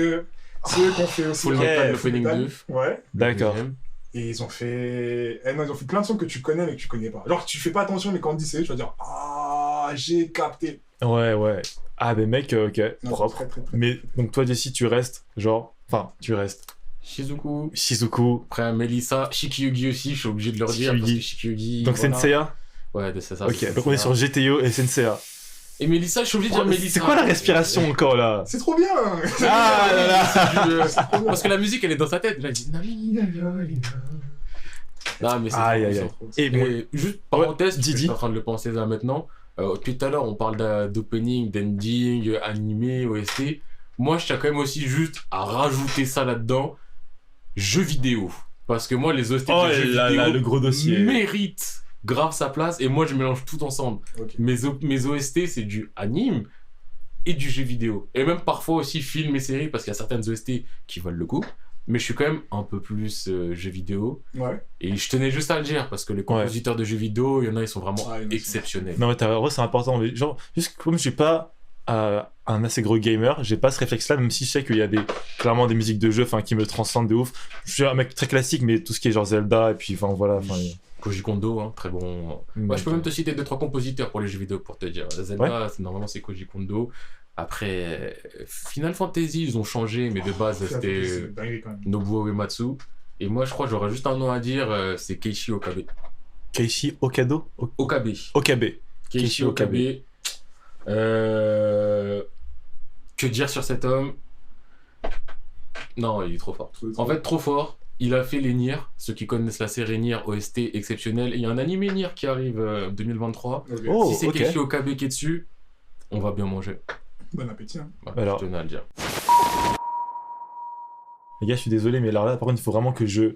C'est eux qu'on fait aussi. Full Ok, Metal, Full l'opening Metal. 2. Ouais. D'accord. Deuxième. Et ils ont fait. Eh non, ils ont fait plein de sons que tu connais mais que tu connais pas. Genre, tu fais pas attention, mais quand on dit c'est eux, tu vas dire ah, j'ai capté. Ouais. Ah, mais mec, ok, Non, propre. très, très, très. Mais donc toi, Jessie, tu restes, genre, enfin, tu restes. Shizuku. Shizuku, Après Melissa, Shikyugi aussi, je suis obligé de leur dire. Parce que Shikyugi. Shikyugi. donc voilà. Senseiya. Ouais, c'est ça. Ok, c'est donc on est ça. sur GTO et Senseiya. Et Melissa, je suis obligé de dire Melissa. C'est quoi la respiration encore là? C'est trop bien. Ah là là. C'est trop bien. Parce que la musique, elle est dans sa tête. Là, il dit Nami, Nami. Non, mais c'est Aïe, trop aïe, bien. aïe. Et moi, Et juste parenthèse, Ouais, je Didi. suis en train de le penser là maintenant. Tout à l'heure, on parle d'opening, d'ending, animé, OST. Moi, je tiens quand même aussi juste à rajouter ça là-dedans. Jeux vidéo. Parce que moi, les OST oh de jeux là vidéo là, le gros dossier. méritent grave sa place. Et moi, je mélange tout ensemble. Ok. Mes OST, c'est du anime et du jeu vidéo. Et même parfois aussi film et série, parce qu'il y a certaines OST qui valent le coup. Mais je suis quand même un peu plus jeu vidéo. Ouais. Et je tenais juste à le dire, parce que les compositeurs de jeux vidéo, il y en a, ils sont vraiment Ah, il y en a, exceptionnels. Non, mais t'as vrai, c'est important. Mais genre, juste comme je suis pas un assez gros gamer, j'ai pas ce réflexe-là, même si je sais qu'il y a clairement des musiques de jeu qui me transcendent de ouf. Je suis un mec très classique, mais tout ce qui est genre Zelda, et puis enfin voilà. Koji Kondo, hein, très bon. Ouais, je peux même te citer 2-3 compositeurs pour les jeux vidéo pour te dire. Zelda, normalement c'est Koji Kondo. Après, Final Fantasy, ils ont changé, mais de base c'était Nobuo Uematsu. Et moi je crois que j'aurais juste un nom à dire, c'est Keiichi Okabe. Keiichi Okado Okabe. Keiichi Okabe. Que dire sur cet homme? Non, il est trop fort. En fait, trop fort. Il a fait les Nier. Ceux qui connaissent la série Nier, OST exceptionnel. Il y a un animé Nier qui arrive 2023. Ok. Oh, Si c'est ok. Keiichi Okabe qui est dessus, on va bien manger. Bon appétit. Hein. Voilà, Alors. je tenais à le dire. Les gars, je suis désolé, mais alors là, par contre, il faut vraiment que je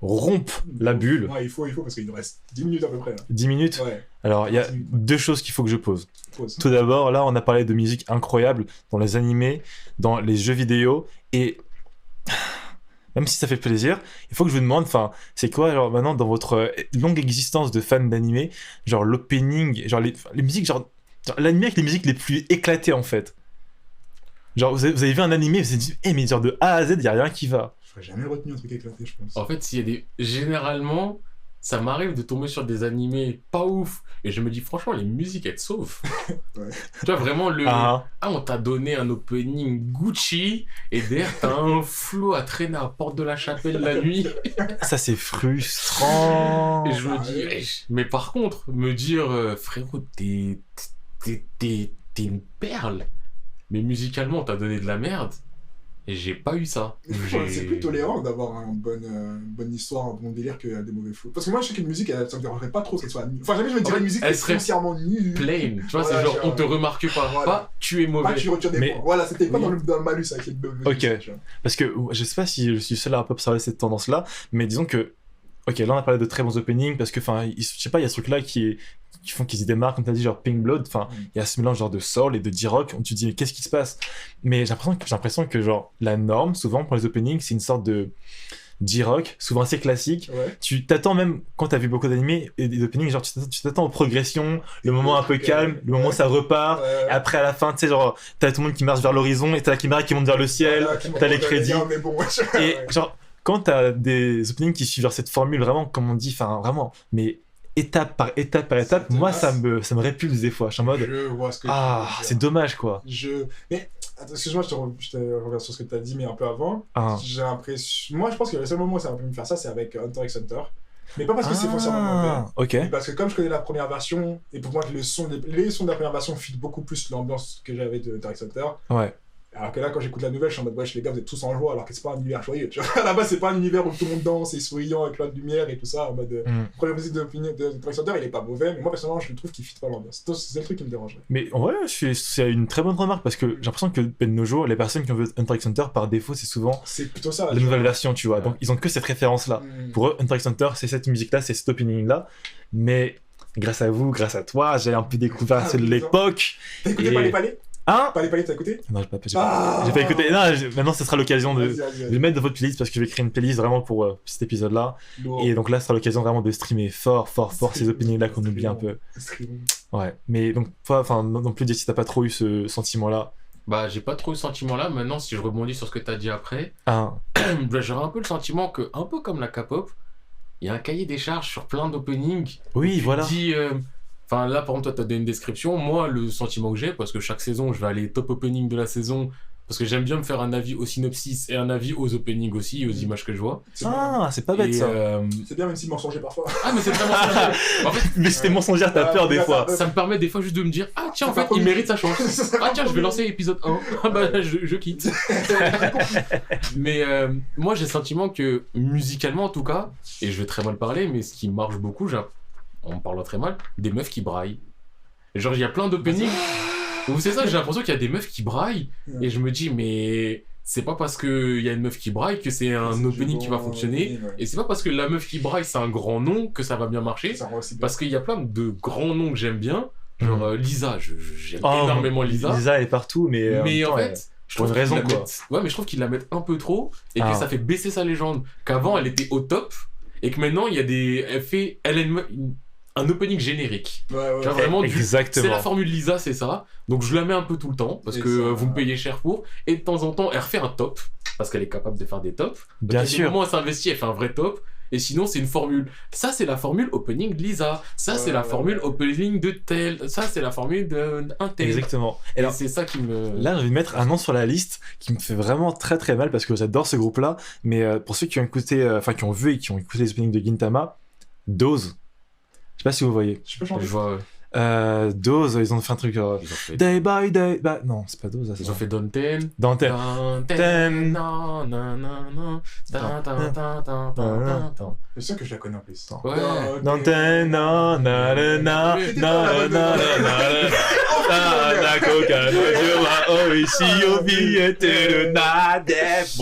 rompe la bulle. Ouais, il faut parce qu'il nous reste 10 minutes à peu près. Là. 10 minutes. Ouais, Alors, il y a 10 minutes. 2 choses qu'il faut que je pose. Pause. Tout d'abord, là, on a parlé de musique incroyable dans les animés, dans les jeux vidéo, et même si ça fait plaisir, il faut que je vous demande, enfin, c'est quoi, genre, maintenant, dans votre longue existence de fan d'animé, genre, l'opening, genre, les musiques, genre l'animé avec les musiques les plus éclatées, en fait. Genre, vous avez vu un animé, vous vous êtes dit, mais genre, de A à Z, il n'y a rien qui va. J'aurais jamais retenu un truc éclaté, je pense. En fait, s'il y a des... Généralement, ça m'arrive de tomber sur des animés pas ouf. Et je me dis, franchement, les musiques, elles te sauvent. Ouais. Tu vois, vraiment, Ah, on t'a donné un opening Gucci, et derrière, t'as un flow à traîner à Porte de la Chapelle la nuit. ça, c'est frustrant. Et je me dis, mais par contre, me dire, frérot, t'es une perle. Mais musicalement, on t'a donné de la merde. Et j'ai pas eu ça. C'est plus tolérant d'avoir une bonne histoire, un bon délire que des mauvais flots. Parce que moi, je sais qu'une musique, ça me dérangerait pas trop qu'elle soit nulle. Enfin, jamais je me dirais une musique elle serait foncièrement nulle. plain. Tu vois, Voilà, c'est genre, on te genre, remarque pas. voilà. Pas, tu es Pas mauvais. que tu retires des Mais- points. Voilà, c'était pas Oui. dans le malus avec les deux. Ok. Parce que je sais pas si je suis seul à un peu observer cette tendance-là, mais disons que, ok, là on a parlé de très bons openings parce que, enfin, je sais pas, il y a ce truc-là qui font qu'ils y démarrent, comme t'as dit, genre Pink Blood, enfin, il y a ce mélange genre de soul et de D-rock, où tu te dis, mais qu'est-ce qui se passe? Mais j'ai l'impression que, genre, la norme, souvent, pour les openings, c'est une sorte de D-rock, souvent assez classique. Ouais. Tu t'attends même, quand t'as vu beaucoup d'animés et des openings, genre, tu t'attends aux progressions, le moment un peu calme, le moment où ça repart, et après, à la fin, tu sais, genre, t'as tout le monde qui marche vers l'horizon, et t'as la caméra qui monte vers le ciel, t'as les crédits. Mais bon, ouais, Et genre, quand t'as des openings qui suivent genre cette formule vraiment, comme on dit, enfin vraiment, mais étape par étape par étape, C'est moi tenace. ça me répulse des fois. Je suis en mode, Je vois ce que ah, tu veux dire. c'est dommage quoi. Mais, attends, excuse-moi, je te reviens sur ce que tu as dit, mais un peu avant. Ah. J'ai l'impression. Moi, je pense que le seul moment où ça va me faire ça, c'est avec Hunter x Hunter. Mais pas parce que c'est foncièrement mauvais. Ok. Mais parce que comme je connais la première version, et pour moi, les sons de la première version fit beaucoup plus l'ambiance que j'avais de Hunter x Hunter. Ouais. Alors que là, quand j'écoute la nouvelle, je suis en mode, wesh, les gars, vous êtes tous en joie, alors que c'est pas un univers joyeux. Tu vois, à la base, c'est pas un univers où tout le monde danse et souriant avec plein de lumière et tout ça. En mode, Mm. la musique de Hunter x Hunter, il est pas mauvais, mais moi, personnellement, je trouve qu'il fit pas l'ambiance. C'est le truc qui me dérangerait. Mais en vrai, c'est une très bonne remarque parce que j'ai l'impression que de nos jours, les personnes qui ont vu Hunter x Hunter par défaut, c'est souvent C'est plutôt ça. la tu nouvelle vois. version, tu vois. Donc ils ont que cette référence-là. Mm. Pour eux, Hunter x Hunter, c'est cette musique-là, c'est cet opening-là. Mais grâce à vous, grâce à toi, j'ai un peu découvert Ah, ceux de oui, l'époque. T'as écouté Et- Palais Palais Hein? Palais Palais, t'as écouté Non, j'ai Ah. pas écouté. Non, maintenant, ce sera l'occasion de. Vas-y, Je vais vas-y. le mettre dans votre playlist parce que je vais créer une playlist vraiment pour cet épisode-là. Lourd. Et donc là, ce sera l'occasion vraiment de streamer fort ces openings-là qu'on oublie un peu. C'est bon. Ouais. Mais donc, toi, enfin, non plus, si t'as pas trop eu ce sentiment-là. Bah, j'ai pas trop eu ce sentiment-là. Maintenant, si je rebondis sur ce que t'as dit après, Ah, bah, j'aurais un peu le sentiment que, un peu comme la K-pop, il y a un cahier des charges sur plein d'openings. oui, voilà. Dis, enfin là, par exemple, toi, t'as donné une description. Moi, le sentiment que j'ai, parce que chaque saison, je vais aller top opening de la saison, parce que j'aime bien me faire un avis au synopsis et un avis aux openings aussi, aux images que je vois. C'est bien. Ah, c'est pas bête Et, ça. C'est bien, même s'il mensonger parfois. Ah, mais c'est très mensonger. En fait, Mais c'était mensongère, t'as Ah, peur des mais fois. ça- ça me permet des fois juste de me dire, ah tiens, en Ça fait, fait il pas mérite sa chance. Ah tiens, je vais lancer l'épisode 1. Ah bah, je quitte. Mais moi, j'ai le sentiment que musicalement, en tout cas, et je vais très mal parler, mais ce qui marche beaucoup, on parle très mal, des meufs qui braillent. Genre, il y a plein d'openings où c'est ça, j'ai l'impression qu'il y a des meufs qui braillent, et je me dis, mais c'est pas parce qu'il y a une meuf qui braille que c'est un opening qui va fonctionner, et c'est pas parce que la meuf qui braille, c'est un grand nom que ça va bien marcher, Ça rend aussi bien. parce qu'il y a plein de grands noms que j'aime bien, genre Lisa, j'aime Oh, énormément Lisa. Lisa est partout, mais. Mais en ouais. fait, je pour trouve une raison, qu'ils la quoi. mettent... Ouais, mais je trouve qu'ils la mettent un peu trop et Ah. que ça fait baisser sa légende. Qu'avant, elle était au top et que maintenant, il y a des... Elle a un opening générique. Ouais, ouais. Tu vois, vraiment, c'est Exactement. la formule Lisa, c'est ça. Donc je la mets un peu tout le temps parce Et que ça- vous me payez cher pour. Et de temps en temps, elle refait un top parce qu'elle est capable de faire des tops. Bien Donc, il y a des sûr. moments où elle s'investit, elle fait un vrai top. Et sinon, c'est une formule. Ça, c'est la formule opening de Lisa. Ça, c'est la formule opening de tel. Ça, c'est la formule d'un tel. Exactement. Et alors, c'est ça qui me... là, je vais mettre un nom sur la liste qui me fait vraiment très très mal parce que j'adore ce groupe-là. Mais pour ceux qui ont écouté, qui ont vu et qui ont écouté les openings de Gintama, Dose. Je sais pas si vous voyez. Je peux changer. Je vois... Dose, ils ont fait un truc. Ils ont fait... Day by day. Bah non, c'est pas Dose. Ils ont fait Danten. Dante. Danten. Non, non, non, non. C'est sûr que je la connais en plus. Ouais. Dante, non, na na na na na na na coca no oishi obiete na def.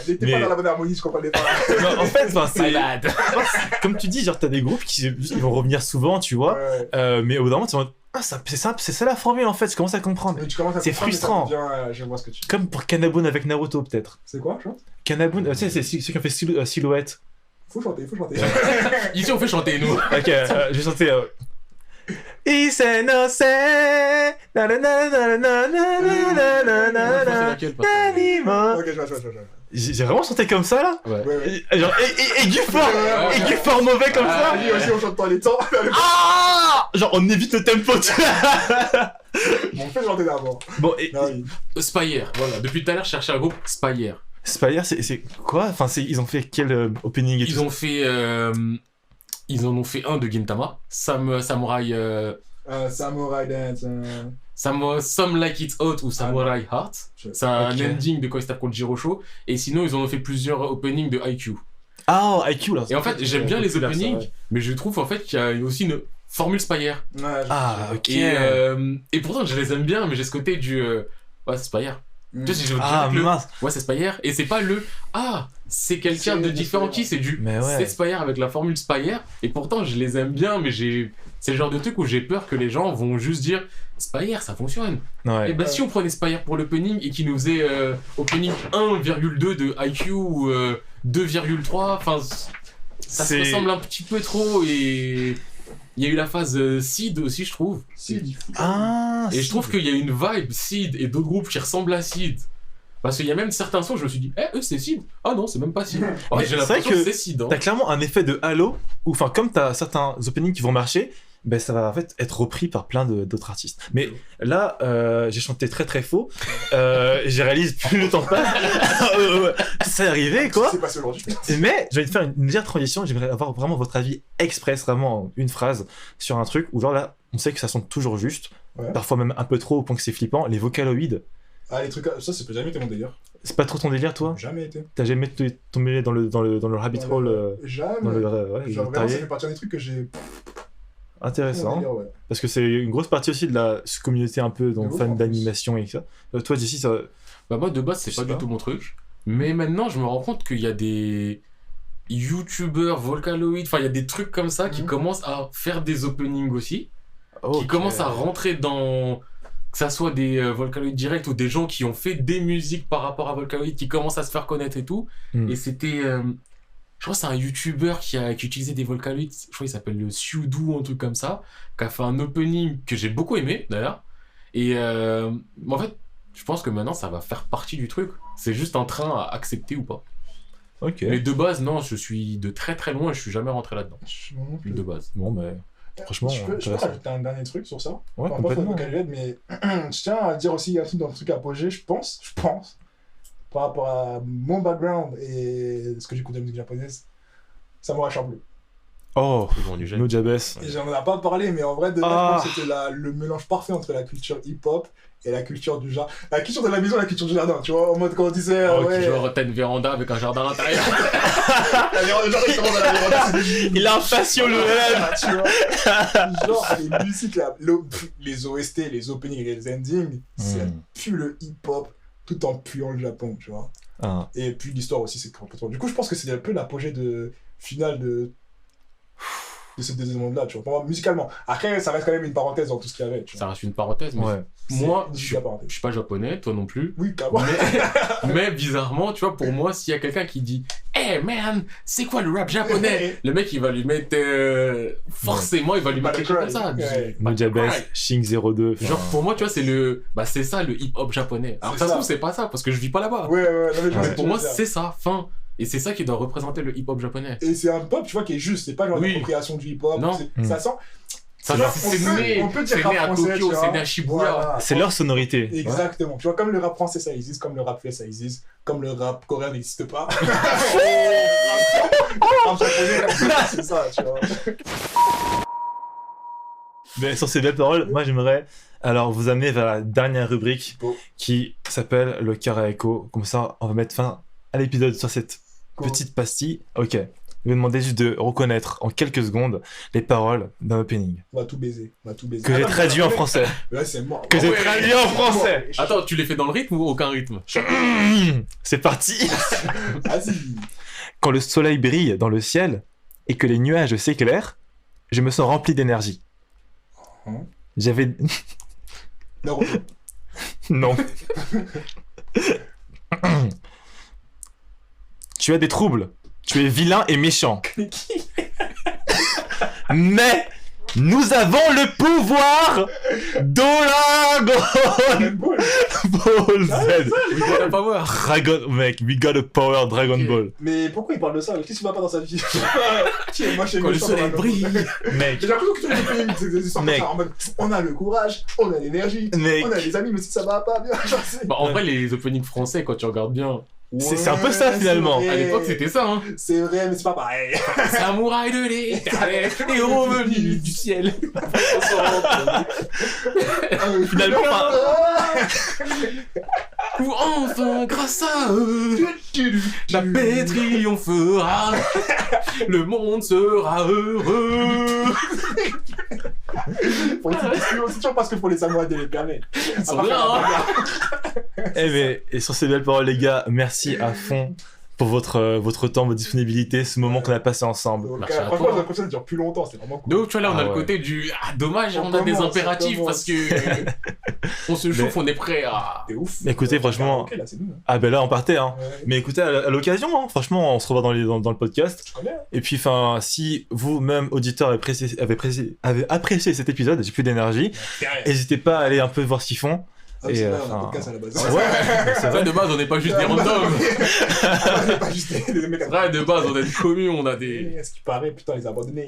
N'était pas dans la bonne harmonie, je comprenais pas. En fait, c'est Malade. comme tu dis, genre t'as des groupes qui ils vont revenir souvent, tu vois. Mais au bout d'un moment, tu vas c'est simple, c'est ça la formule en fait, je commence à comprendre. C'est frustrant. Je vois ce que tu... Comme pour Kanabun avec Naruto peut-être. C'est quoi, chante? Kanabun, tu sais, c'est ceux qui ont fait Silhouette. Faut chanter. Ici, on fait chanter, nous. Ok, je vais chanter. Ise no se na na na na na na na na na na Ok, je vois. J'ai vraiment chanté comme ça là. Ouais. Genre aigu fort mauvais comme ça. Lui aussi, on chante pas les temps. Ah, genre on évite le tempo. On fait chanter d'abord. Bon, et Spire, voilà. Depuis tout à l'heure, je cherchais un groupe Spire. Spire, c'est quoi? Enfin, ils ont fait quel opening et tout? Ils en ont fait un de Gintama, Samurai Dance. Some Like It Hot ou Samurai Heart. C'est un Ok. ending de quand il s'appelle contre Jirosho. Et sinon, ils en ont fait plusieurs openings de IQ. Ah, IQ là. Et en fait, j'aime bien les openings, mais je trouve en fait qu'il y a aussi une formule Spire. Ah, ok. Et pourtant, je les aime bien, mais j'ai ce côté du. Ouais, c'est Spire. Tu sais, Ah, mince. Ouais, c'est Spire. Et c'est pas le. Ah, c'est quelqu'un de différent qui, c'est du. Mais ouais. C'est Spire avec la formule Spire. Et pourtant, je les aime bien, mais c'est le genre de truc où j'ai peur que les gens vont juste dire Spire, ça fonctionne. Ouais. Et bah, si on prenait Spire pour l'opening et qu'il nous faisait opening 1,2 de IQ ou 2,3, enfin, ça se ressemble un petit peu trop. Et il y a eu la phase Seed aussi, je trouve. Ah, Et je trouve qu'il y a une vibe Seed et d'autres groupes qui ressemblent à Seed. Parce qu'il y a même certains sons, je me suis dit, eux c'est Seed. Ah non, c'est même pas Seed. Mais J'ai c'est vrai l'impression que c'est Seed. Hein. T'as clairement un effet de halo, où enfin comme t'as certains openings qui vont marcher, ben ça va en fait être repris par plein d'autres artistes. Mais là, j'ai chanté très très faux, j'ai réalisé plus le temps passe, c'est arrivé quoi. C'est passé aujourd'hui. Mais je vais te faire une légère transition, j'aimerais avoir vraiment votre avis express, vraiment en une phrase, sur un truc où genre là, on sait que ça sonne toujours juste, parfois même un peu trop au point que c'est flippant, les vocaloïdes. Ah, les trucs, ça peut jamais été mon délire. C'est pas trop ton délire toi? Jamais été. T'as jamais tombé dans le rabbit hole Jamais. dans le Genre vraiment, ça fait partie des trucs que j'ai... Intéressant, délire, ouais. parce que c'est une grosse partie aussi de la communauté un peu De ouf, fan en d'animation et ça. Toi, Jessie, ça... Bah moi de base c'est Je pas sais du pas. tout mon truc. Mais maintenant je me rends compte qu'il y a des youtubeurs Vocaloid, enfin il y a des trucs comme ça qui commencent à faire des openings aussi. Qui commencent à rentrer dans... Que ça soit des Vocaloid direct ou des gens qui ont fait des musiques par rapport à Vocaloid qui commencent à se faire connaître et tout. Et c'était... je crois que c'est un YouTuber qui utilisait des Vocaloids, je crois qu'il s'appelle le Siudu ou un truc comme ça, qui a fait un opening que j'ai beaucoup aimé d'ailleurs. Et en fait, je pense que maintenant ça va faire partie du truc. C'est juste un train à accepter ou pas. Ok. Mais de base, non, je suis de très très loin et je suis jamais rentré là-dedans. De base. Bon, bah... Franchement, je peux intéressant. rajouter un dernier truc sur ça. Ouais, Par rapport à complètement. Vocaloid, mais je tiens à dire aussi, il y a un truc dans le truc apogée, je pense, par rapport à mon background et ce que j'écoute de la musique japonaise, Samurai Champloo. Oh, Toujours du gène. no Jabes. Et j'en ai pas parlé, mais en vrai, de là, je pense que c'était le mélange parfait entre la culture hip-hop et la culture du jardin. La culture de la maison et la culture du jardin, tu vois, en mode quand on disait, Genre t'as une véranda avec un jardin à l'intérieur. la véranda, genre, il commence à la véranda, c'est Il a un facio le même. tu vois. Genre, les musiques, là, les OST, les openings et les endings, ça pue le hip-hop tout en puant le Japon, tu vois. Ah. Et puis l'histoire aussi, c'est complètement. Du coup, je pense que c'est un peu l'apogée finale de ce monde-là, tu vois. Pour moi, musicalement. Après, ça reste quand même une parenthèse dans tout ce qu'il y avait, tu vois. Ça reste une parenthèse, mais Ouais. moi, C'est je une suis parenthèse. je suis pas japonais, toi non plus. Oui, carrément. Mais bizarrement, tu vois, pour moi, s'il y a quelqu'un qui dit Hey man, c'est quoi le rap japonais? Le mec, il va lui mettre. Forcément, il va lui mettre quelque chose comme ça. Ouais. No Jabes, Shing 02. enfin, Genre, pour moi, tu vois, c'est le. Bah, c'est ça le hip-hop japonais. Alors, C'est ça se ça. trouve, c'est pas ça, parce que je vis pas là-bas. Ouais, non, mais je vois Ouais. ce que tu Pour veux moi, dire. c'est ça. Fin. Et c'est ça qui doit représenter le hip-hop japonais. Et c'est un pop, tu vois, qui est juste. C'est pas genre Oui. l'appropriation du hip-hop. Non. Ça sent. Ça, Tu vois, c'est on peut- né, on peut dire c'est rap né à français, Tokyo, tu vois. c'est né à Shibuya. Voilà. C'est leur sonorité. Exactement. Tu vois, comme le rap français, ça existe, comme le rap fait, ça existe, comme le rap coréen n'existe pas. En japonais, c'est ça, tu vois. Mais sur ces belles paroles, moi j'aimerais alors vous amener vers la dernière rubrique Go. qui s'appelle le karaéko. Comme ça, on va mettre fin à l'épisode sur cette Go. petite pastille. Ok. Je vais demander juste de reconnaître en quelques secondes les paroles d'un opening On va tout baiser. On va tout baiser. que j'ai Attends, traduit en mais- français. Là, c'est mort. Que j'ai ouais. traduit en français. Attends, tu les fais dans le rythme ou aucun rythme? C'est parti. Vas-y. Quand le soleil brille dans le ciel et que les nuages s'éclairent, je me sens rempli d'énergie. Hein J'avais... Naruto. Non. Tu as des troubles. Tu es vilain et méchant. Mais nous avons le pouvoir Dragon Ball. Ball Z. Oui, t'as pas voir. Dragon... Mec, we got a power Dragon Ok. Ball. Mais pourquoi il parle de ça? Qu'est-ce qui va pas dans sa vie? Qui est moche et Quand le méchant soleil dans la- brille. Mec, J'ai l'impression que tous les pays des histoires comme Mec. ça, en mode on a le courage, on a l'énergie, mec. on a les amis, mais si ça va pas bien, genre, c'est... Bah, en vrai, les openings français, quand tu regardes bien, C'est un peu ça, finalement. c'est à vrai. l'époque, c'était ça, hein. C'est vrai, mais c'est pas pareil. Samouraï de l'éternel est revenu du ciel. Finalement, Ou enfin, grâce à eux, la paix triomphera. Le monde sera heureux. C'est toujours parce que pour les samouraïs de l'éternel. Ils sont là, hein. Eh mais, et sur ces belles paroles, les gars, merci à fond pour votre temps, votre disponibilité, ce moment qu'on a passé ensemble. Merci à Franchement, toi. j'ai l'impression que ça dure plus longtemps, c'était vraiment cool. Donc, tu vois, là, on a Ah le ouais. côté du dommage, On on a des commence, impératifs on parce que on se chauffe, on est prêt à. T'es ouf. Mais écoutez, franchement- Ok, là, c'est nous. Ah ben là, on partait, hein. Ouais. Mais écoutez, à l'occasion, hein, franchement, on se revoit dans le podcast. Je connais. Et puis, enfin, si vous-même, auditeurs, avez apprécié cet épisode, j'ai plus d'énergie, Derrière. n'hésitez pas à aller un peu voir ce qu'ils font. Ah, Et, c'est là, enfin, on a un podcast à la base. Ouais, c'est Après, vrai. de base, on n'est pas juste des randoms. Ah, on est pas juste des mecs à Vrai, de base, on a une commune, on a des. Est-ce qu'il paraît, putain, les abandonnés.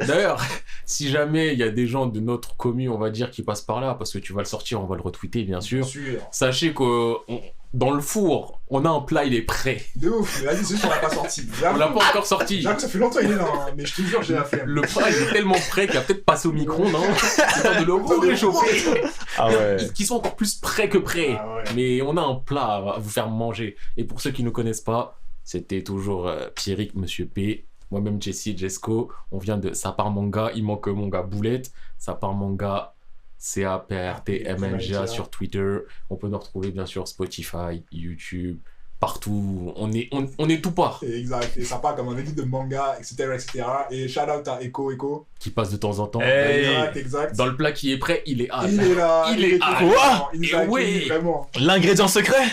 D'ailleurs, si jamais il y a des gens de notre commune, on va dire, qui passent par là, parce que tu vas le sortir, on va le retweeter, bien sûr. Sachez que dans le four, on a un plat, il est prêt. De ouf, mais vas-y, c'est juste qu'on l'a pas sorti. On l'a pas encore sorti. J'avoue que ça fait longtemps qu'il est là, hein, mais je te jure, j'ai la flemme. Le plat, il est tellement prêt qu'il a peut-être passé au micro-ondes, hein. C'est temps de le réchauffer. Ah ouais. Qui sont encore plus prêts que prêts. Ah ouais. Mais on a un plat à vous faire manger. Et pour ceux qui ne connaissent pas, c'était toujours Pierrick, Monsieur P, moi-même Jessie, Jesco. On vient de Ça part manga, il manque mon gars Boulette. Ça part manga, CAPRTMNGA sur Twitter. On peut nous retrouver bien sûr Spotify, YouTube, partout. On est tout part. Exact, et ça part comme un édit de manga, etc. etc. Et shout out à Echo. Qui passe de temps en temps. Hey. Exact. Dans le plat qui est prêt, il est hâte. Il est là. Il est là. Quoi Il nous Et a accueillis, ouais. vraiment. L'ingrédient secret.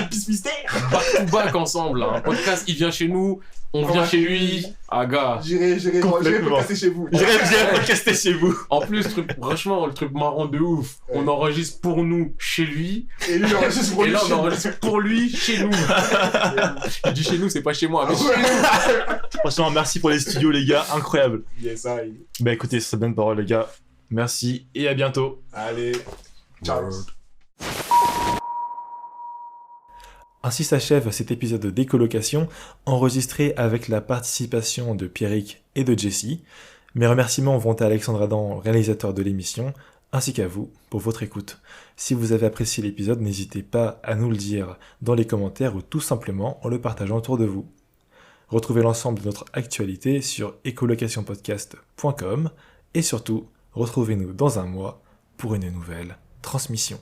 Épice mystère. Back to back ensemble. Un podcast, il vient chez nous, on vient chez lui. Ah gars. J'irai Complètement. podcaster chez vous. J'irai podcaster chez vous. En plus, franchement, le truc marrant de ouf, Ouais. on enregistre pour nous chez lui, Et lui, il enregistre pour et lui. là on chez enregistre pour lui chez nous. nous. Je dis chez nous, c'est pas chez moi, mais Ah ouais. chez nous. Franchement, merci pour les studios, les gars. Incroyable. Yes, I. Bah écoutez, sur ces bonnes paroles, les gars. Merci et à bientôt. Allez. Ciao. Ainsi s'achève cet épisode de Décolocation, enregistré avec la participation de Pierrick et de Jessie. Mes remerciements vont à Alexandre Adam, réalisateur de l'émission, ainsi qu'à vous pour votre écoute. Si vous avez apprécié l'épisode, n'hésitez pas à nous le dire dans les commentaires ou tout simplement en le partageant autour de vous. Retrouvez l'ensemble de notre actualité sur écolocationpodcast.com et surtout, retrouvez-nous dans un mois pour une nouvelle transmission.